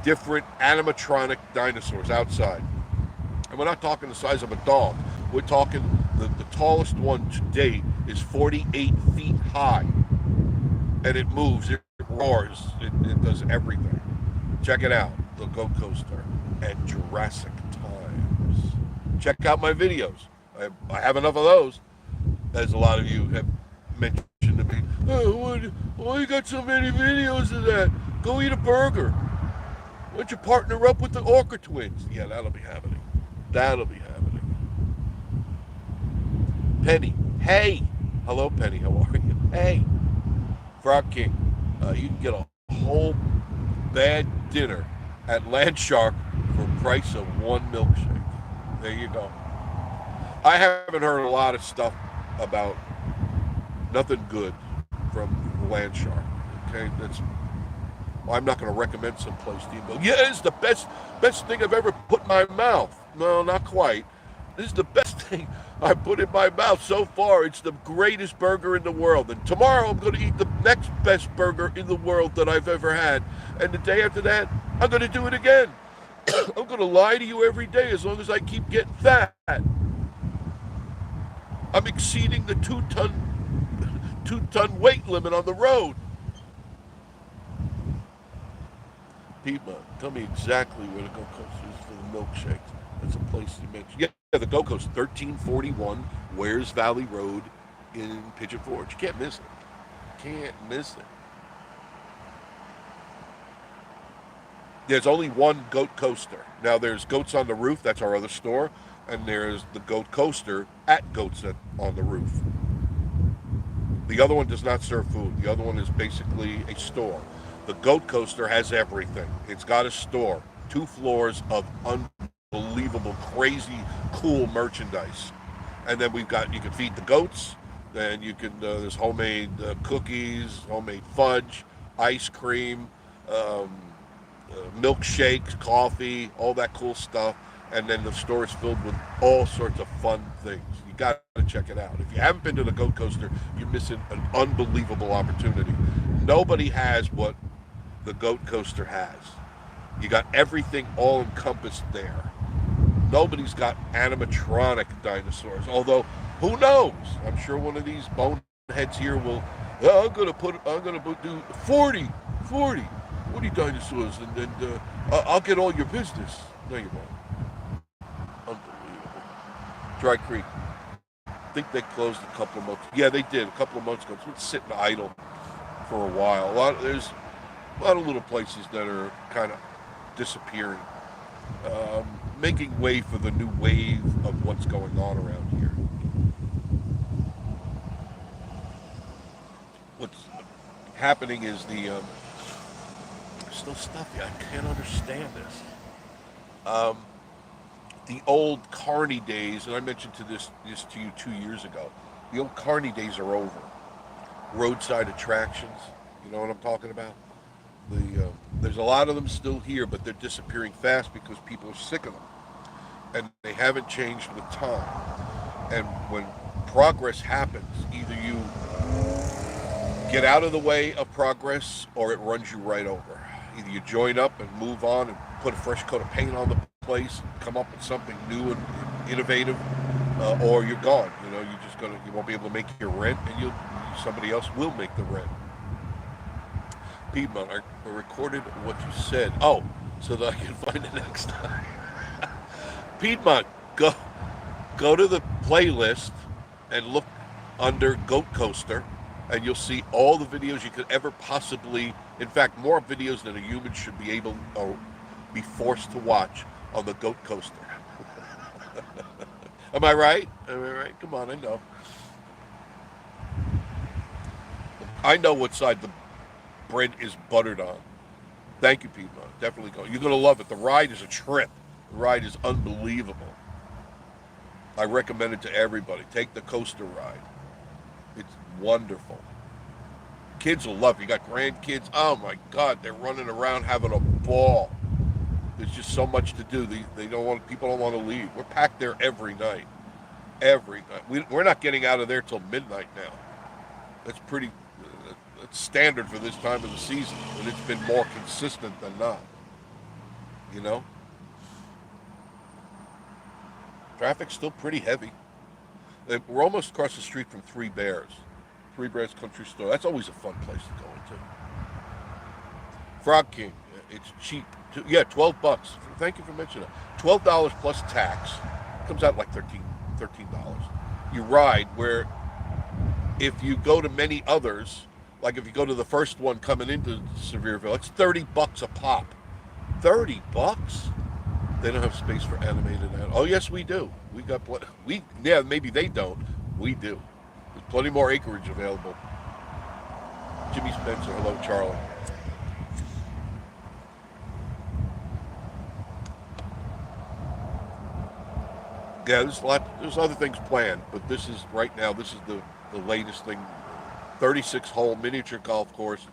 A: different animatronic dinosaurs outside. And we're not talking the size of a dog. We're talking the tallest one to date is 48 feet high. And it moves, it roars, it does everything. Check it out, the Goat Coaster at Jurassic Times. Check out my videos. I have enough of those, as a lot of you have mentioned to me. Oh, why you got so many videos of that? Go eat a burger. Why don't you partner up with the Orca twins? Yeah, that'll be happening. That'll be happening. Penny, hey. Hello, Penny, how are you? Hey. Frog King, you can get a whole bad dinner at Landshark for a price of one milkshake. There you go. I haven't heard a lot of stuff about nothing good from Landshark. Okay, I'm not going to recommend some place to you. But yeah, it's the best thing I've ever put in my mouth. No, not quite. This is the best thing I put in my mouth so far. It's the greatest burger in the world. And tomorrow I'm going to eat the next best burger in the world that I've ever had. And the day after that, I'm going to do it again. I'm going to lie to you every day as long as I keep getting fat. I'm exceeding the two-ton weight limit on the road. People, tell me exactly where the Go Coaster is for the milkshakes. That's a place you mentioned. Yeah, the Go Coaster, 1341 Wares Valley Road in Pigeon Forge. You can't miss it. Can't miss it. There's only one Goat Coaster. Now, there's Goats on the Roof. That's our other store. And there's the Goat Coaster at Goats on the Roof. The other one does not serve food. The other one is basically a store. The Goat Coaster has everything. It's got a store. 2 floors of unbelievable, crazy, cool merchandise. And then you can feed the goats. Then you can, there's homemade cookies, homemade fudge, ice cream, milkshakes, coffee, all that cool stuff. And then the store is filled with all sorts of fun things. You got to check it out. If you haven't been to the Goat Coaster, you're missing an unbelievable opportunity. Nobody has what the Goat Coaster has. You got everything all encompassed there. Nobody's got animatronic dinosaurs. Although, who knows? I'm sure one of these boneheads here will. I'm gonna do 40 dinosaurs, and I'll get all your business. No, you won't. Unbelievable. Dry Creek. I think they closed a couple of months. Yeah, they did a couple of months ago. It's been sitting idle for a while. There's a lot of little places that are kind of disappearing, making way for the new wave of what's going on around here. What's happening is there's still stuff here. I can't understand this. The old Carney days, and I mentioned this to you 2 years ago. The old Carney days are over. Roadside attractions, you know what I'm talking about? There's a lot of them still here, but they're disappearing fast because people are sick of them. And they haven't changed with time. And when progress happens, either you get out of the way of progress or it runs you right over. Either you join up and move on and put a fresh coat of paint on the place, come up with something new and innovative, or you're gone. You know, you won't be able to make your rent, and somebody else will make the rent. Piedmont, I recorded what you said. Oh, so that I can find it next time. Piedmont, go go to the playlist and look under Goat Coaster, and you'll see all the videos you could ever possibly. In fact, more videos than a human should be able or be forced to watch on the Goat Coaster. Am I right? Am I right? Come on, I know. I know what side the bread is buttered on. Thank you, Piedmont. Definitely go. You're gonna love it. The ride is a trip. The ride is unbelievable. I recommend it to everybody. Take the coaster ride. It's wonderful. Kids will love it. You got grandkids. Oh my God, they're running around having a ball. There's just so much to do. They don't want people don't want to leave. We're packed there every night. Every night. We're not getting out of there till midnight now. That's pretty. That's standard for this time of the season, and it's been more consistent than not. You know, traffic's still pretty heavy. We're almost across the street from Three Bears. Three Bears Country Store. That's always a fun place to go into. Frog King. It's cheap. Yeah, $12. Thank you for mentioning it. $12 plus tax. Comes out like $13. You ride where if you go to many others, like if you go to the first one coming into Sevierville, it's $30 a pop. $30? They don't have space for animated. Oh yes, we do. We got we yeah. Maybe they don't. We do. There's plenty more acreage available. Jimmy Spencer. Hello, Charlie. Yeah, there's a lot. There's other things planned, but this is right now. This is the latest thing. 36-hole miniature golf course.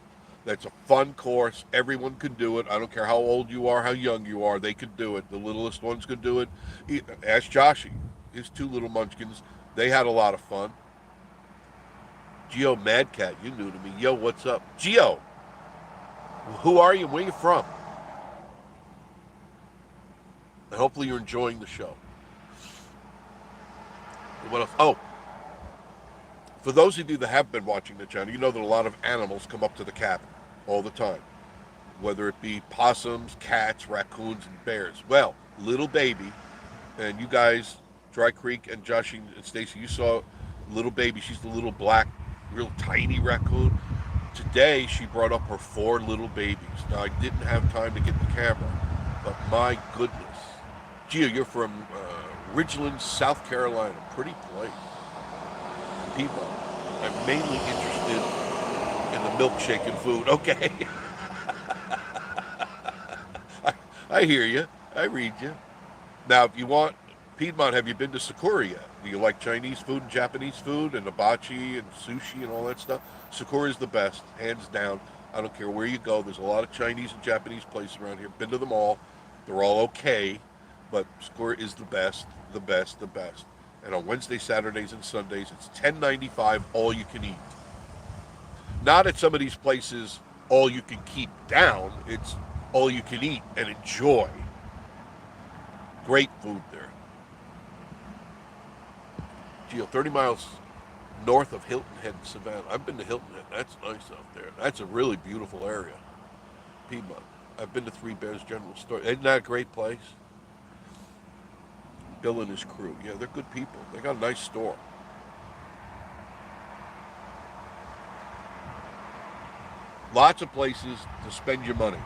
A: That's a fun course. Everyone can do it. I don't care how old you are, how young you are. They can do it. The littlest ones can do it. Ask Joshy. His two little munchkins. They had a lot of fun. Geo Madcat, you new to me. Yo, what's up? Geo, who are you? Where are you from? And hopefully you're enjoying the show. What else? Oh, for those of you that have been watching the channel, you know that a lot of animals come up to the cabin all the time, whether it be possums, cats, raccoons, and bears. Well, little baby, and you guys, Dry Creek and Josh and Stacy, you saw little baby. She's the little black, real tiny raccoon. Today, she brought up her four little babies. Now, I didn't have time to get the camera, but my goodness. Gio, you're from Ridgeland, South Carolina. Pretty place. People. I'm mainly interested in the milkshake and food. Okay. I, I hear you. I read you. Now, if you want Piedmont, have you been to Sakura yet? Do you like Chinese food and Japanese food and hibachi and sushi and all that stuff? Sakura is the best, hands down. I don't care where you go. There's a lot of Chinese and Japanese places around here. Been to them all. They're all okay, but Sakura is the best, the best, the best. And on Wednesdays, Saturdays, and Sundays, it's $10.95 all you can eat. Not at some of these places all you can keep down. It's all you can eat and enjoy. Great food there. Geo, 30 miles north of Hilton Head, Savannah. I've been to Hilton Head. That's nice out there. That's a really beautiful area. Piedmont. I've been to Three Bears General Store. Isn't that a great place? Bill and his crew. Yeah, they're good people. They got a nice store. Lots of places to spend your money.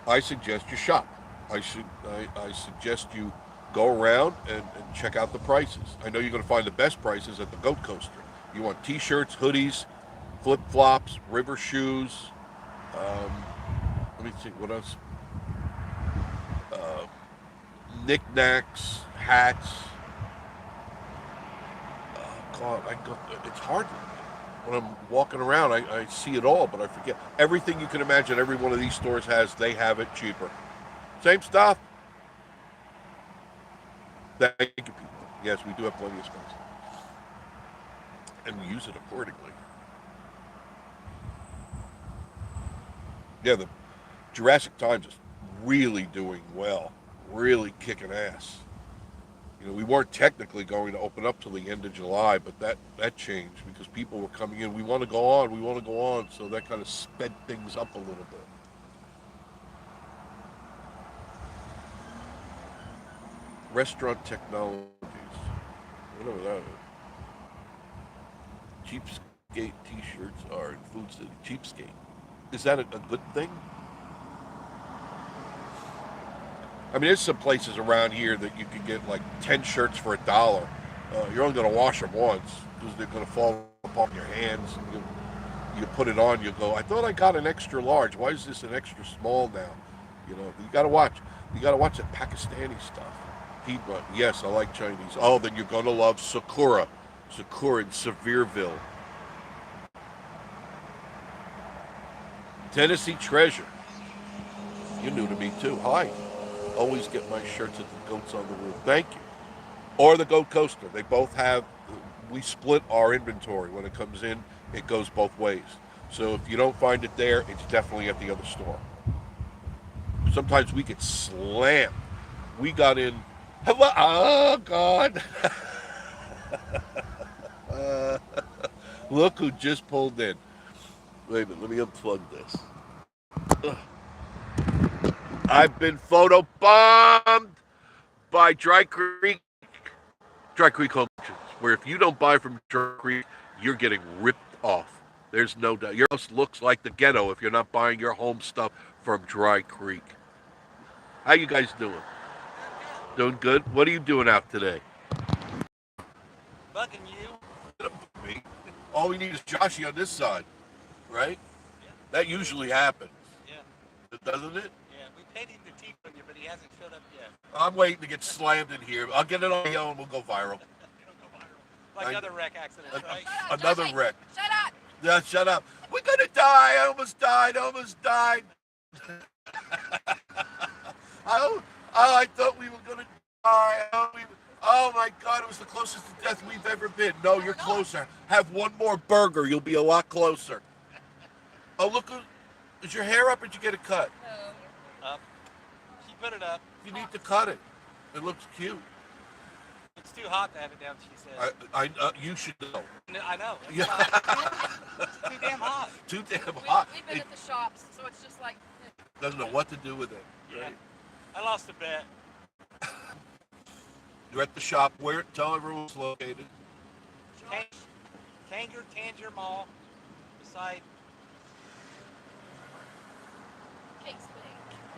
A: I suggest you shop. I suggest you go around and check out the prices. I know you're going to find the best prices at the Goat Coaster. You want t-shirts, hoodies, flip-flops, river shoes. Um, Let me see what else. Uh, Knickknacks, hats. God, it's hard when I'm walking around. I see it all, but I forget everything you can imagine. Every one of these stores has. They have it cheaper. Same stuff. Thank you, people. Yes, we do have plenty of space, and we use it accordingly. Yeah, the Jurassic Times is really doing well, really kicking ass. We weren't technically going to open up till the end of July, but that changed because people were coming in. We want to go on. We want to go on. So that kind of sped things up a little bit. Restaurant technologies. Whatever that is. Cheapskate t-shirts are in Food City. Cheapskate. Is that a good thing? I mean, there's some places around here that you can get like 10 shirts for $1. You're only going to wash them once because they're going to fall apart in your hands. You put it on, you go, I thought I got an extra large. Why is this an extra small now? You know, you got to watch. You got to watch that Pakistani stuff. Piedmont. Yes, I like Chinese. Oh, then you're going to love Sakura. Sakura in Sevierville. Tennessee Treasure. You're new to me too. Hi. Always get my shirts at the Goats on the Roof. Thank you. Or the Goat Coaster. They both have, we split our inventory. When it comes in, it goes both ways. So if you don't find it there, it's definitely at the other store. Sometimes we get slammed. We got in, hello, oh God. Look who just pulled in. Wait a minute, let me unplug this. Ugh. I've been photobombed by Dry Creek Home Auctions, where if you don't buy from Dry Creek, you're getting ripped off. There's no doubt. Your house looks like the ghetto if you're not buying your home stuff from Dry Creek. How you guys doing? Doing good? What are you doing out today?
B: Bugging you.
A: Me. All we need is Joshy on this side, right?
B: Yeah.
A: That usually happens.
B: Yeah.
A: Doesn't it?
B: Yeah. We paid him to teach on you, but he hasn't showed up yet.
A: I'm waiting to get slammed in here. I'll get it on video and we'll go viral.
B: It'll go viral. Like other wreck accidents, right?
A: Another wreck.
C: Shut up!
A: Yeah, shut up. We're gonna die. I almost died. I thought we were gonna die. Oh my God, it was the closest to death we've ever been. No, you're closer. Have one more burger. You'll be a lot closer. Oh, look. Is your hair up or did you get it cut?
C: No.
B: Up. She put it up.
A: You need to cut it. It looks cute.
B: It's too hot to have it down, she said.
A: You should know.
B: No, I know.
A: Yeah.
B: It's too damn hot.
A: Too damn hot.
C: We've been at the shops, so it's just like...
A: Doesn't know what to do with it.
B: Yeah.
A: Right?
B: I lost a bet.
A: You're at the shop. Where? Tell everyone it's located.
B: Tanger Mall, beside...
C: Kate Spade.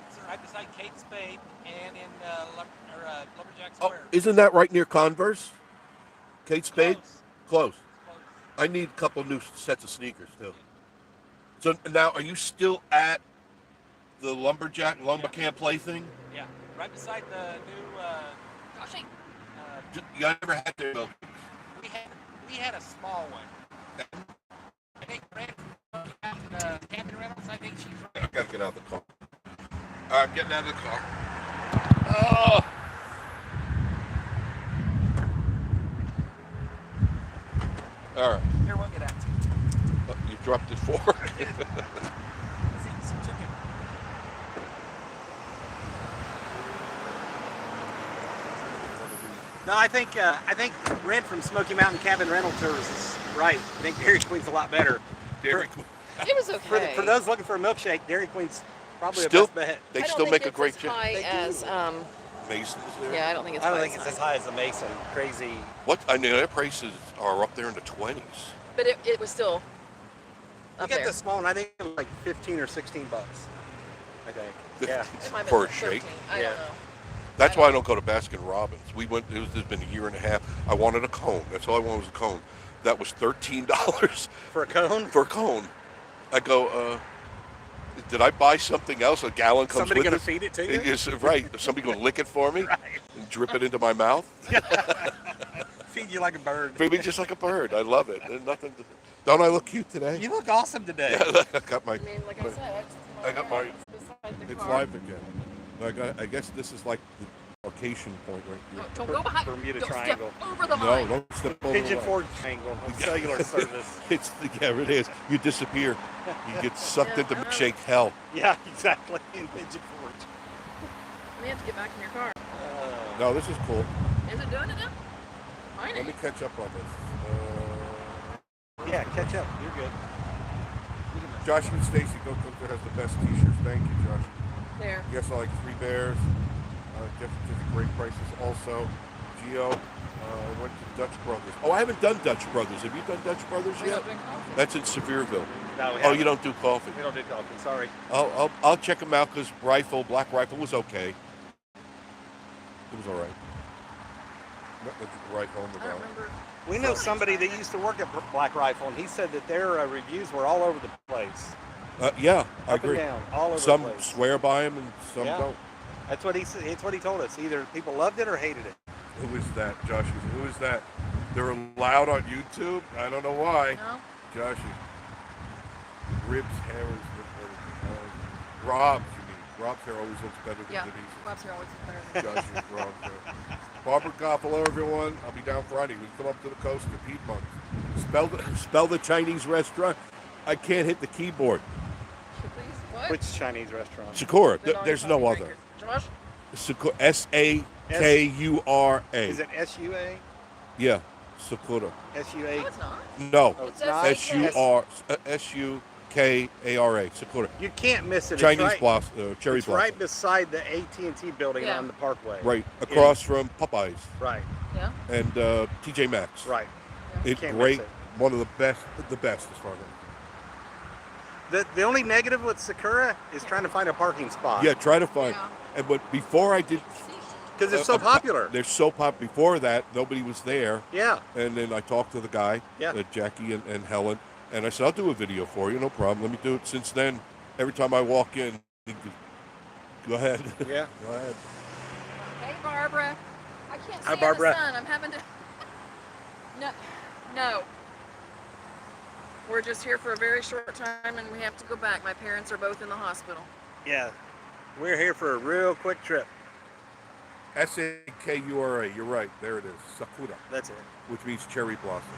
B: It's right beside Kate Spade and in Lumberjack
A: Oh,
B: Square.
A: isn't that right near Converse? Kate Spade?
B: Close.
A: Close. I need a couple new sets of sneakers too. So now, are you still at the Lumberjack Camp Play thing?
B: Yeah, right beside the new...
C: Joshing.
A: You never had to.
B: We had a small one. I think Captain Reynolds, I think she's right.
A: I gotta get out of the car. All right, getting out of the car. Oh! All right.
B: Here, we'll get out.
A: Oh, you dropped it for.
B: Let's eat some chicken. No, I think Brent from Smoky Mountain Cabin Rental Tours is right. I think Dairy Queen's a lot better.
A: Dairy Queen.
C: It was okay.
B: For those looking for a milkshake, Dairy Queen's probably
A: Still?
B: the best bet.
A: They
C: I don't
A: still
C: think
A: make a
C: it's
A: great
C: as
A: chicken.
C: high as,
A: Mason's there?
C: yeah, I don't think it's
B: I don't
C: high
B: think
C: as
B: it's as
C: high.
B: high as the Mason. Crazy.
A: What? I mean, their prices are up there in the 20s.
C: But it was still
B: You
C: up
B: get
C: there.
B: the small one, I think it was like 15 or 16 bucks. I think. Yeah.
C: It might have
A: For
C: been
A: a shake.
C: 13. I
B: Yeah.
C: don't know.
A: That's why I don't go to Baskin Robbins. We went. It's been a year and a half. I wanted a cone. That's all I wanted was a cone. That was $13
B: For a cone?
A: for a cone. I go. Did I buy something else? A gallon comes
B: Somebody
A: with
B: gonna
A: it.
B: feed it to you?
A: Is right. Is somebody gonna lick it for me
B: Right.
A: and drip it into my mouth?
B: Feed you like a bird.
A: Maybe just like a bird. I love it. There's nothing. Don't I look cute today?
B: You look awesome today.
A: I got my.
C: I mean, like I said,
A: I got my.
C: it's beside the
A: It's
C: car.
A: live again. I guess this is like the location point right here.
C: Don't go behind.
B: Bermuda
C: don't
B: Triangle.
C: Step over the
A: No,
C: line.
A: don't step over
B: Pigeon
A: the line.
B: Forge Triangle of cellular service.
A: Yeah, it is. You disappear. You get sucked into milkshake hell.
B: Yeah, exactly. In Pigeon Forge.
C: We have to get back in your car.
A: No, this is cool.
C: Is it doing it now? Mine
A: Let me
C: is.
A: catch up on this.
B: Yeah, catch up. You're good.
A: Josh and Stacy Go Cooker has the best t-shirts. Thank you, Josh.
C: There.
A: Yes, I like Three Bears. Jeff says great prices. Also, Geo went to Dutch Brothers. Oh, I haven't done Dutch Brothers. Have you done Dutch Brothers
C: We
A: yet?
C: don't drink coffee.
A: That's in Sevierville.
B: No, we
A: Oh,
B: haven't.
A: you don't do coffee.
B: We don't do coffee. Sorry.
A: I'll check them out because Black Rifle was okay. It was all right. Right home
C: I don't
A: about.
C: remember.
B: We know somebody that used to work at Black Rifle, and he said that their reviews were all over the place.
A: Yeah, I
B: Up
A: agree.
B: and down, all over
A: Some
B: the place.
A: swear by them and some
B: Yeah.
A: don't.
B: That's what he said. It's what he told us. Either people loved it or hated it.
A: Who is that, Josh? Who is that? They're allowed on YouTube? I don't know why.
C: No?
A: Joshy. Ribs, hair is Rob's, you mean. Rob's hair always looks better than
C: Yeah.
A: Denise's.
C: Bob's here always better.
A: Joshy's Rob's hair. Barbara Goff, hello everyone. I'll be down Friday. We come up to the coast to Piedmont. Spell the Chinese restaurant. I can't hit the keyboard.
C: Please, what?
B: Which Chinese restaurant?
A: Sakura.
C: The
A: There's no
C: non-coffee
A: other.
C: drinker. Josh?
A: Sakura. S-A-K-U-R-A.
B: Is it S-U-A?
A: Yeah. Sakura.
B: S-U-A?
C: No, it's not.
A: No.
B: Oh,
C: It's
B: it's not?
A: S-U-R. S-U-K-A-R-A. Sakura.
B: You can't miss it.
A: Chinese
B: it's right,
A: cherry
B: It's
A: blossom.
B: right beside the AT&T building
C: Yeah.
B: on the Parkway.
A: Right. Across from Popeyes
B: Right.
C: Yeah?
A: and TJ Maxx.
B: Right.
A: It's
B: Can't
A: great.
B: miss it.
A: One of the best as far as.
B: The only negative with Sakura is trying to find a parking spot.
A: Yeah, try to find.
C: Yeah.
A: And but before I did,
B: Because it's so popular.
A: they're so popular. Before that, nobody was there.
B: Yeah.
A: And then I talked to the guy,
B: Yeah.
A: Jackie and Helen, and I said, I'll do a video for you, no problem. Let me do it. Since then, every time I walk in, go ahead.
B: Yeah.
A: Go ahead.
C: Hey, Barbara. I can't
B: Hi,
C: see
B: Barbara.
C: the sun. I'm having to... No. We're just here for a very short time, and we have to go back. My parents are both in the hospital.
B: Yeah. We're here for a real quick trip.
A: S-A-K-U-R-A. You're right. There it is. Sakura,
B: That's it.
A: which means cherry blossom.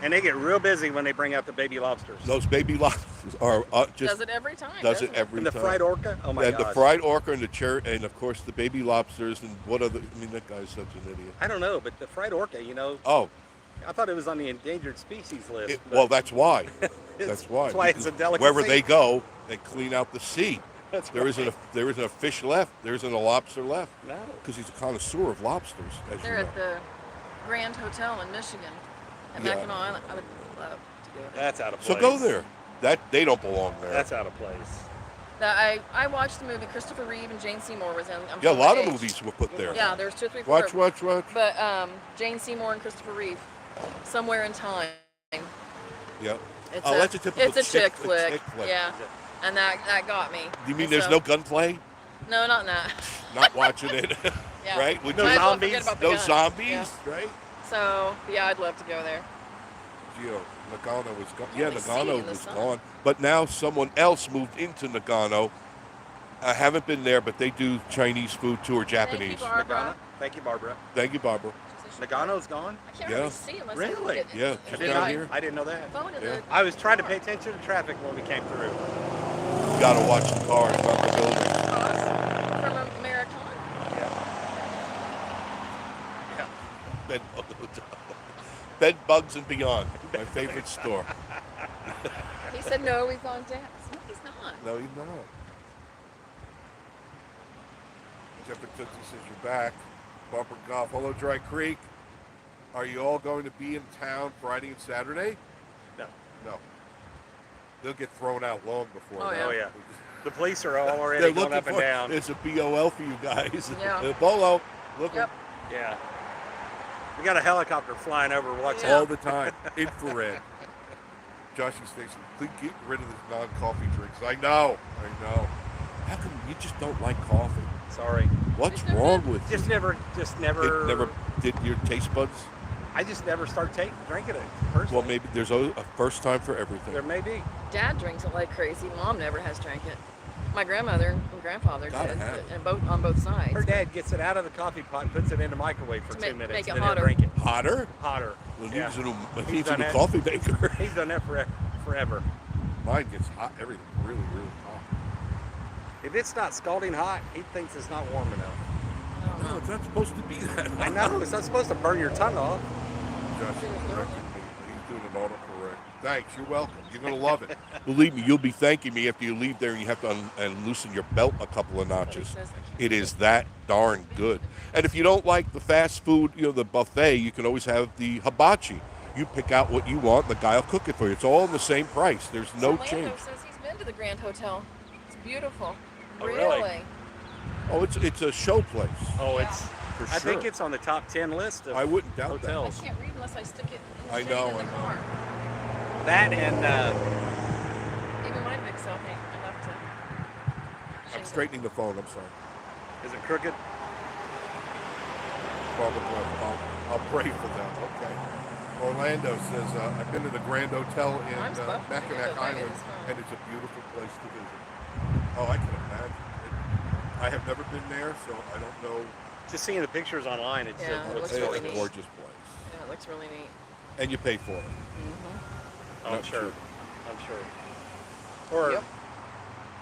B: And they get real busy when they bring out the baby lobsters.
A: Those baby lobsters are just
C: Does it every time?
A: does
C: doesn't
A: it every
B: And the
A: time.
B: fried orca? Oh my
A: and
B: gosh.
A: the fried orca and the cherry, and of course the baby lobsters and what other? I mean, that guy's such an idiot.
B: I don't know, but the fried orca,
A: Oh,
B: I thought it was on the endangered species list. but
A: well, that's why.
B: it's-
A: That's why.
B: That's why it's a
A: Because
B: delicacy.
A: wherever they go, they clean out the sea.
B: That's
A: There isn't a fish left. There isn't a lobster left
B: No.
A: because he's a connoisseur of lobsters, as
C: They're
A: you know.
C: at the Grand Hotel in Michigan, at
A: Yeah.
C: Mackinac Island. I would love to go there.
B: That's out of
A: So
B: place.
A: go there. They don't belong there.
B: That's out of place.
C: I watched the movie. Christopher Reeve and Jane Seymour was in. I'm
A: Yeah, a
C: showing
A: lot
C: my
A: of
C: age.
A: movies were put there.
C: Yeah, there's 2, 3, 4.
A: Watch.
C: But Jane Seymour and Christopher Reeve, Somewhere in Time.
A: Yeah.
C: It's
A: Oh, that's a typical
C: It's a chick
A: chick
C: flick.
A: flick.
C: Yeah, and that got me.
A: You mean
C: And
A: there's
C: so-
A: no gunplay?
C: No, not in that.
A: Not watching it,
C: Yeah.
A: right? Would
B: No
A: you?
C: Might as well
B: zombies?
C: forget about the
A: No
C: gun.
A: zombies,
C: Yeah.
A: right?
C: So yeah, I'd love to go there.
A: Gio, Nagano was gone.
C: Yeah,
A: Yeah,
C: they see
A: Nagano
C: in the
A: was
C: sun.
A: gone. But now someone else moved into Nagano. I haven't been there, but they do Chinese food too, or Japanese.
C: Thank you, Barbara.
B: Thank you, Barbara.
A: Thank you, Barbara.
B: Nagano's gone?
C: I can't
A: Yeah.
C: really see unless I look
B: Really?
C: at
A: Yeah,
C: the
A: check
B: Did
A: down
B: I?
A: here.
B: I didn't know that.
C: phone at
A: Yeah.
C: the
B: I was trying to pay attention to traffic when we came through.
A: You gotta watch the cars, not the building.
C: from Americana.
B: Yeah.
A: Bed, Bed Bugs and Beyond, my favorite store.
C: He said no, he's on gas. No, he's not.
A: No, he's not. Jeff and Tootsie says you're back. Bumper Golf, hello Dry Creek. Are you all going to be in town Friday and Saturday?
B: No.
A: No. They'll get thrown out long before
C: Oh,
A: that.
C: yeah.
B: Oh, yeah. The police are all already
A: They're
B: going
A: looking
B: up and
A: for
B: down.
A: It's a BOL for you guys.
C: Yeah.
A: Bolo, look
C: Yep.
B: Yeah. We got a helicopter flying over watching.
C: Yeah.
A: all the time. Infrared. Joshy Station, please get rid of this non-coffee drinks. I know. How come you just don't like coffee?
B: Sorry.
A: What's wrong with you?
B: Just never.
A: It never did your taste buds?
B: I just never start drinking it personally.
A: Well, maybe there's a first time for everything.
B: There may be.
C: Dad drinks it like crazy. Mom never has drank it. My grandmother and grandfather
A: Gotta
C: did,
A: have it.
C: and on both sides.
B: Her dad gets it out of the coffee pot and puts it in the microwave for
C: To
B: 2
C: make
B: minutes
C: it
B: and then
C: hotter.
B: he'll drink it.
A: Hotter?
B: Hotter.
A: Well,
B: Yeah.
A: he's a
B: He's done that.
A: coffee maker.
B: He's done that forever.
A: Mine gets hot. Everything really, really hot.
B: If it's not scalding hot, he thinks it's not warm enough.
C: I don't
A: No,
C: know.
A: it's not supposed to be that hot.
B: I know. It's not supposed to burn your tongue off.
A: Josh is correcting me. He's doing an autocorrect. Thanks. You're welcome. You're going to love it. Believe me, you'll be thanking me after you leave there and you have to and loosen your belt a couple of notches. It is that darn good. And if you don't like the fast food, the buffet, you can always have the hibachi. You pick out what you want, the guy will cook it for you. It's all the same price. There's no
C: Orlando
A: change.
C: says he's been to the Grand Hotel. It's beautiful.
D: Oh, really?
A: Oh, it's a show place.
D: Oh,
C: Yeah.
D: it's.
A: For
D: I
A: sure.
D: think it's on the top 10 list of
A: I wouldn't doubt
D: hotels.
C: I can't read unless I stick it in the
A: I
C: shade
A: know,
C: in the
A: I know.
C: car.
D: That and
C: Even my Big Cell ain't enough to
A: I'm
C: change it.
A: straightening the phone. I'm sorry.
D: is it crooked?
A: Probably. I'll pray for them. Okay. Orlando says, I've been to the Grand Hotel in
C: Mine's buffering
A: Mackinac
C: it, but maybe
A: Island,
C: it's fine.
A: and it's a beautiful place to visit. Oh, I can imagine. I have never been there, so I don't know.
D: Just seeing the pictures online, it's
C: Yeah, it looks
A: It's
C: really
A: a
C: neat.
A: gorgeous place.
C: Yeah, it looks really neat.
A: And you pay for it.
C: Mm-hmm.
D: I'm
A: Not
D: sure.
A: true.
D: I'm sure. Or
C: Yep.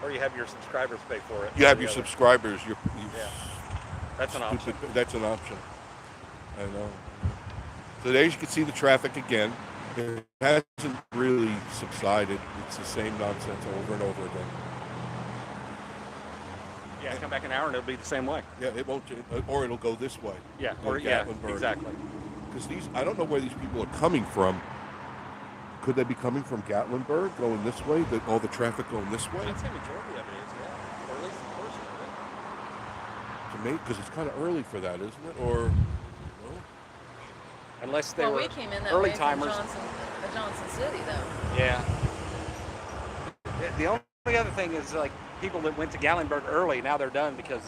D: or you have your subscribers pay for it.
A: You have
D: or
A: your
D: the other.
A: subscribers.
D: Yeah. That's an option.
A: That's an option. I know. So there you can see the traffic again. It hasn't really subsided. It's the same nonsense over and over again.
D: Yeah, come back an hour and it'll be the same way.
A: Yeah, it won't, or it'll go this way.
D: Yeah,
A: Go
D: or yeah,
A: Gatlinburg.
D: exactly.
A: Because I don't know where these people are coming from. Could they be coming from Gatlinburg, going this way? All the traffic going this way?
D: I'd say majority of it is, yeah. Or at least a portion of it.
A: Because it's kind of early for that, isn't it? Or no?
D: Unless they
C: Well,
D: were
C: we came in that
D: early
C: way
D: timers.
C: from Johnson City, though.
D: Yeah. The only other thing is like people that went to Gatlinburg early, now they're done because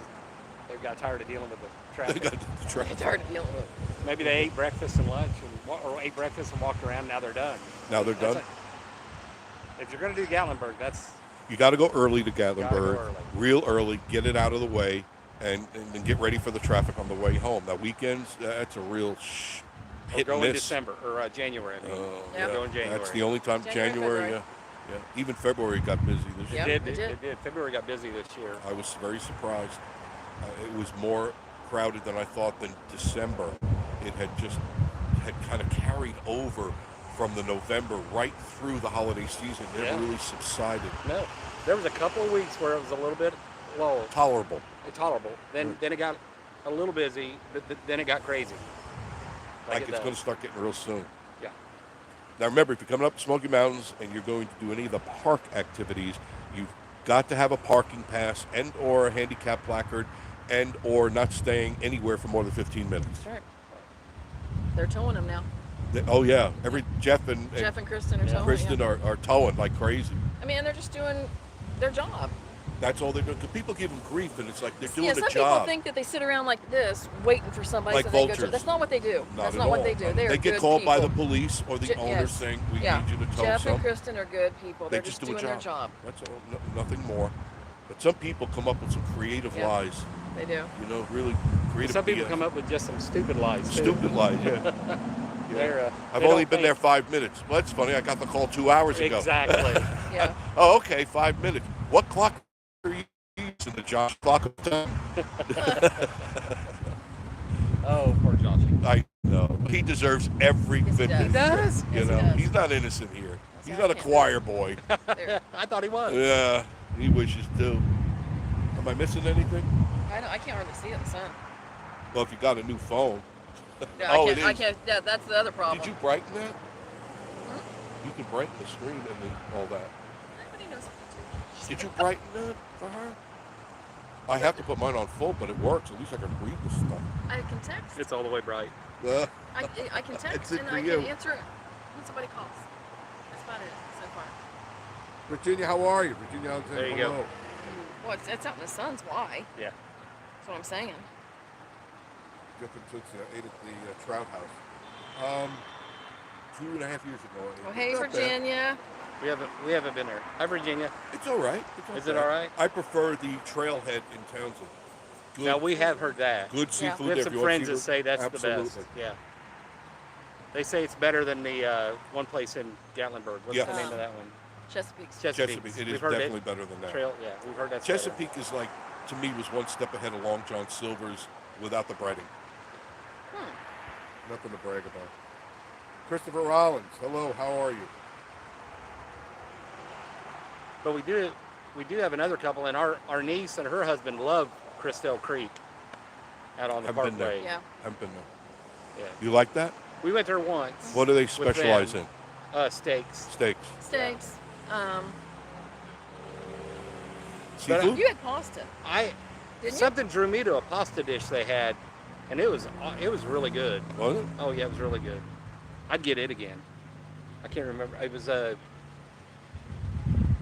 D: they got tired of dealing with the
A: They
D: traffic.
A: got the traffic.
C: It's hard to deal with.
D: Maybe they ate breakfast and lunch or ate breakfast and walked around. Now they're done.
A: Now they're
D: That's
A: done.
D: if you're going to do Gatlinburg, that's
A: You got to go early to Gatlinburg,
D: Gotta go early.
A: real early, get it out of the way, and then get ready for the traffic on the way home. Now weekends, that's a real
D: or
A: hit
D: go
A: and
D: in
A: miss.
D: December or January. I mean.
C: Yep.
D: Go in January.
A: That's the only time.
C: January,
A: January,
C: February.
A: yeah. Even February got busy this year.
C: Yep,
D: It
C: it did.
D: did. February got busy this year.
A: I was very surprised. It was more crowded than I thought than December. It had kind of carried over from the November right through the holiday season. It
D: Yeah.
A: really subsided.
D: No, there was a couple of weeks where it was a little bit low,
A: Tolerable.
D: tolerable. Then it got a little busy, but then it got crazy.
A: Like
D: it
A: it's
D: does.
A: going to start getting real soon.
D: Yeah.
A: Now remember, if you're coming up the Smoky Mountains and you're going to do any of the park activities, you've got to have a parking pass and or a handicap placard and or not staying anywhere for more than 15 minutes.
C: That's right. They're towing them now.
A: Oh yeah, Jeff and
C: Jeff and Kristen are
D: Yeah.
C: towing.
A: Kristen
C: yeah.
A: are towing like crazy.
C: I mean, they're just doing their job.
A: That's all they're doing. Because people give them grief, and it's like they're doing
C: Yeah,
A: the
C: some
A: job.
C: people think that they sit around like this waiting for somebody
A: Like
C: so they go
A: vultures.
C: to. That's not what they do.
A: Not
C: That's
A: at
C: not what
A: all.
C: they do. They are
A: They get
C: good
A: called by the
C: people.
A: police or the owners
C: Yes.
A: saying, we
C: Yeah.
A: need you to tow
C: Jeff and
A: some.
C: Kristen are good people.
A: They
C: They're just
A: do a
C: doing their job.
A: That's all. Nothing more. But some people come up with some creative
C: Yeah.
A: lies.
C: They do.
A: Really creative.
D: Some people
A: BS.
D: come up with just some stupid lies. too.
A: Stupid lies, yeah.
D: They're,
A: I've
D: they
A: only
D: don't
A: been there
D: think-
A: 5 minutes. Well, that's funny. I got the call 2 hours ago.
D: Exactly.
C: Yeah.
A: Oh, okay, 5 minutes. What clock are you using? The Josh clock of time?
D: Oh, poor Joshy.
A: I know. He deserves every
C: Yes, he
A: bit.
C: does.
D: He does?
A: You
C: Yes, he
A: know,
C: does.
A: he's not innocent here.
C: That's
A: He's
C: why I
A: not a
C: can't do
A: choir boy.
C: There.
D: I thought he was.
A: Yeah, he wishes to. Am I missing anything?
C: I can't hardly see it in the sun.
A: Well, if you got a new phone.
C: Yeah,
A: Oh,
C: I
A: it
C: can't. I
A: is.
C: can't. Yeah, that's the other problem.
A: Did you brighten that? You can brighten the screen and then all that.
C: Everybody knows what to do.
A: Did you brighten that for her? I have to put mine on full, but it works. At least I can read the stuff.
C: I can text.
D: It's all the way bright.
C: I can text
A: It's it
C: and
A: for
C: I
A: you.
C: can answer it when somebody calls. That's about it so far.
A: Virginia, how are you? Virginia Alexander,
D: There you go.
A: hello.
C: Well, it's out in the sun's why.
D: Yeah.
C: That's what I'm saying.
A: Jeff and Tootsie ate at the Trout House. 2.5 years ago.
C: Well, hey,
A: Not bad.
C: Virginia.
D: We haven't been there. Hi, Virginia.
A: It's all right.
D: Is it all right?
A: I prefer the trailhead in Townsend. Good,
D: Now we have heard that.
A: good
C: Yeah.
A: seafood
D: We have
A: there.
D: some
A: If you want
D: friends that
A: seafood,
D: say that's
A: absolutely.
D: the best. Yeah. They say it's better than the one place in Gatlinburg. What's
A: Yeah.
D: the name of that one?
C: Chesapeake's.
D: Chesapeake.
A: Chesapeake. It
D: We've
A: is
D: heard
A: definitely better than that.
D: Trail. Yeah, we've heard that's
A: Chesapeake is like, to me, was one step ahead of Long John Silver's without the breading.
C: Hmm.
A: Nothing to brag about. Christopher Rollins, hello, how are you?
D: But we do have another couple, and our niece and her husband love Crystal Creek out on the
A: Haven't been there.
D: Parkway.
C: Yeah.
A: Haven't been there.
D: Yeah.
A: You like that?
D: We went there once.
A: What do they
D: with
A: specialize
D: them. Steaks.
A: Steaks.
C: Steaks.
A: Seafood?
C: You had pasta. Didn't you?
D: Something drew me to a pasta dish they had, and it was really good.
A: Was it?
D: Oh yeah, it was really good. I'd get it again. I can't remember. It was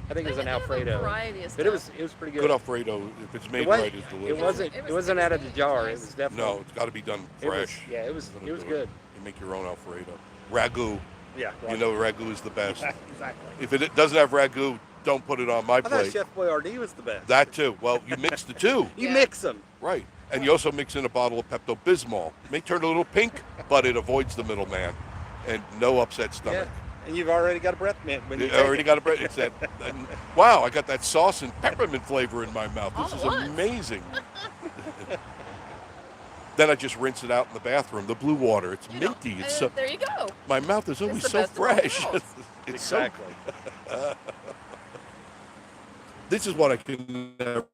D: I think it was an
C: They have a
D: Alfredo.
C: variety of
D: But it
C: stuff.
D: was pretty good.
A: Good Alfredo, if it's made
D: It was-
A: right, is delicious.
D: It wasn't out of the jar. It was definitely.
A: No, it's got to be done fresh.
D: It was
A: Gonna do
D: good.
A: You make your own Alfredo. Ragu.
D: Yeah.
A: You know ragu is the best.
D: Exactly.
A: If it doesn't have ragu, don't put it on my
D: I thought
A: plate.
D: Chef Boyardee was the best.
A: That too. Well, you mix the two.
D: You
C: Yeah.
D: mix them.
A: Right. And you also mix in a bottle of Pepto-Bismol. It may turn a little pink, but it avoids the middleman. And no upset stomach.
D: Yeah. And you've already got a breath mint when you
A: You already got a bread. It's that. And, wow, I got that sauce and peppermint flavor in my mouth. This
C: All
A: is
C: at once.
A: amazing. Then I just rinse it out in the bathroom. The blue water. It's
C: You know,
A: minty.
C: and
A: It's so.
C: there you go.
A: My mouth is always
C: the
A: so
C: best of both
A: fresh.
C: worlds.
A: It's so.
D: Exactly.
A: This is what I can never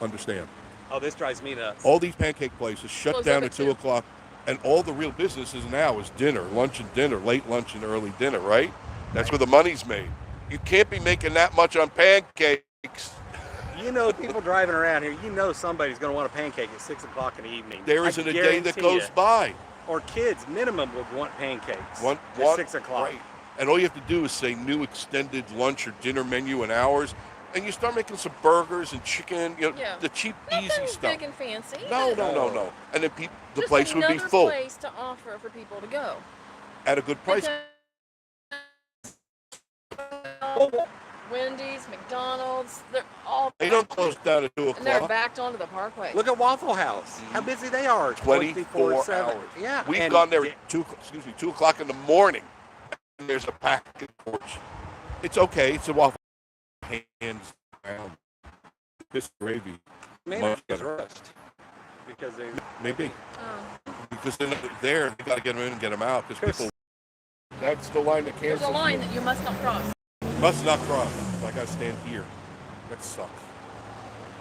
A: understand.
D: Oh, this drives me nuts.
A: All these pancake places shut
C: Close
A: down
C: up
A: at
C: at
A: 2
C: 2.
A: o'clock, and all the real businesses now is dinner, lunch and dinner, late lunch and early dinner, right? That's where the money's made. You can't be making that much on pancakes.
D: You know, people driving around here, you know somebody's going to want a pancake at 6 o'clock in the evening.
A: There
D: I
A: isn't a day that
D: guarantee
A: goes
D: you.
A: by.
D: Or kids, minimum, would want pancakes
A: One,
D: at 6 o'clock.
A: Right. And all you have to do is say new extended lunch or dinner menu in hours, and you start making some burgers and chicken,
C: Yeah.
A: the cheap,
C: Nothing
A: easy stuff.
C: big and fancy.
A: No. And then the place would be
C: Just
A: full
C: another place to offer for people to go.
A: at a good price.
C: Wendy's, McDonald's, they're all
A: They don't close down at 2
C: and they're
A: o'clock.
C: backed onto the parkway.
D: Look at Waffle House. How busy they are.
A: 24
D: 24/7.
A: hours.
D: Yeah.
A: We've
D: and
A: gone there at 2 o'clock in the morning, and there's a package porch. It's okay. It's a waffle. Hands down. This gravy.
D: Maybe
A: much
D: it's
A: better.
D: rushed because they.
A: Maybe.
C: Oh.
A: Because they're not there. They got to get them in and get them out. Because people. That's the line that
C: There's
A: cancels.
C: a line that you must not cross.
A: Must not cross. I got to stand here. That sucks.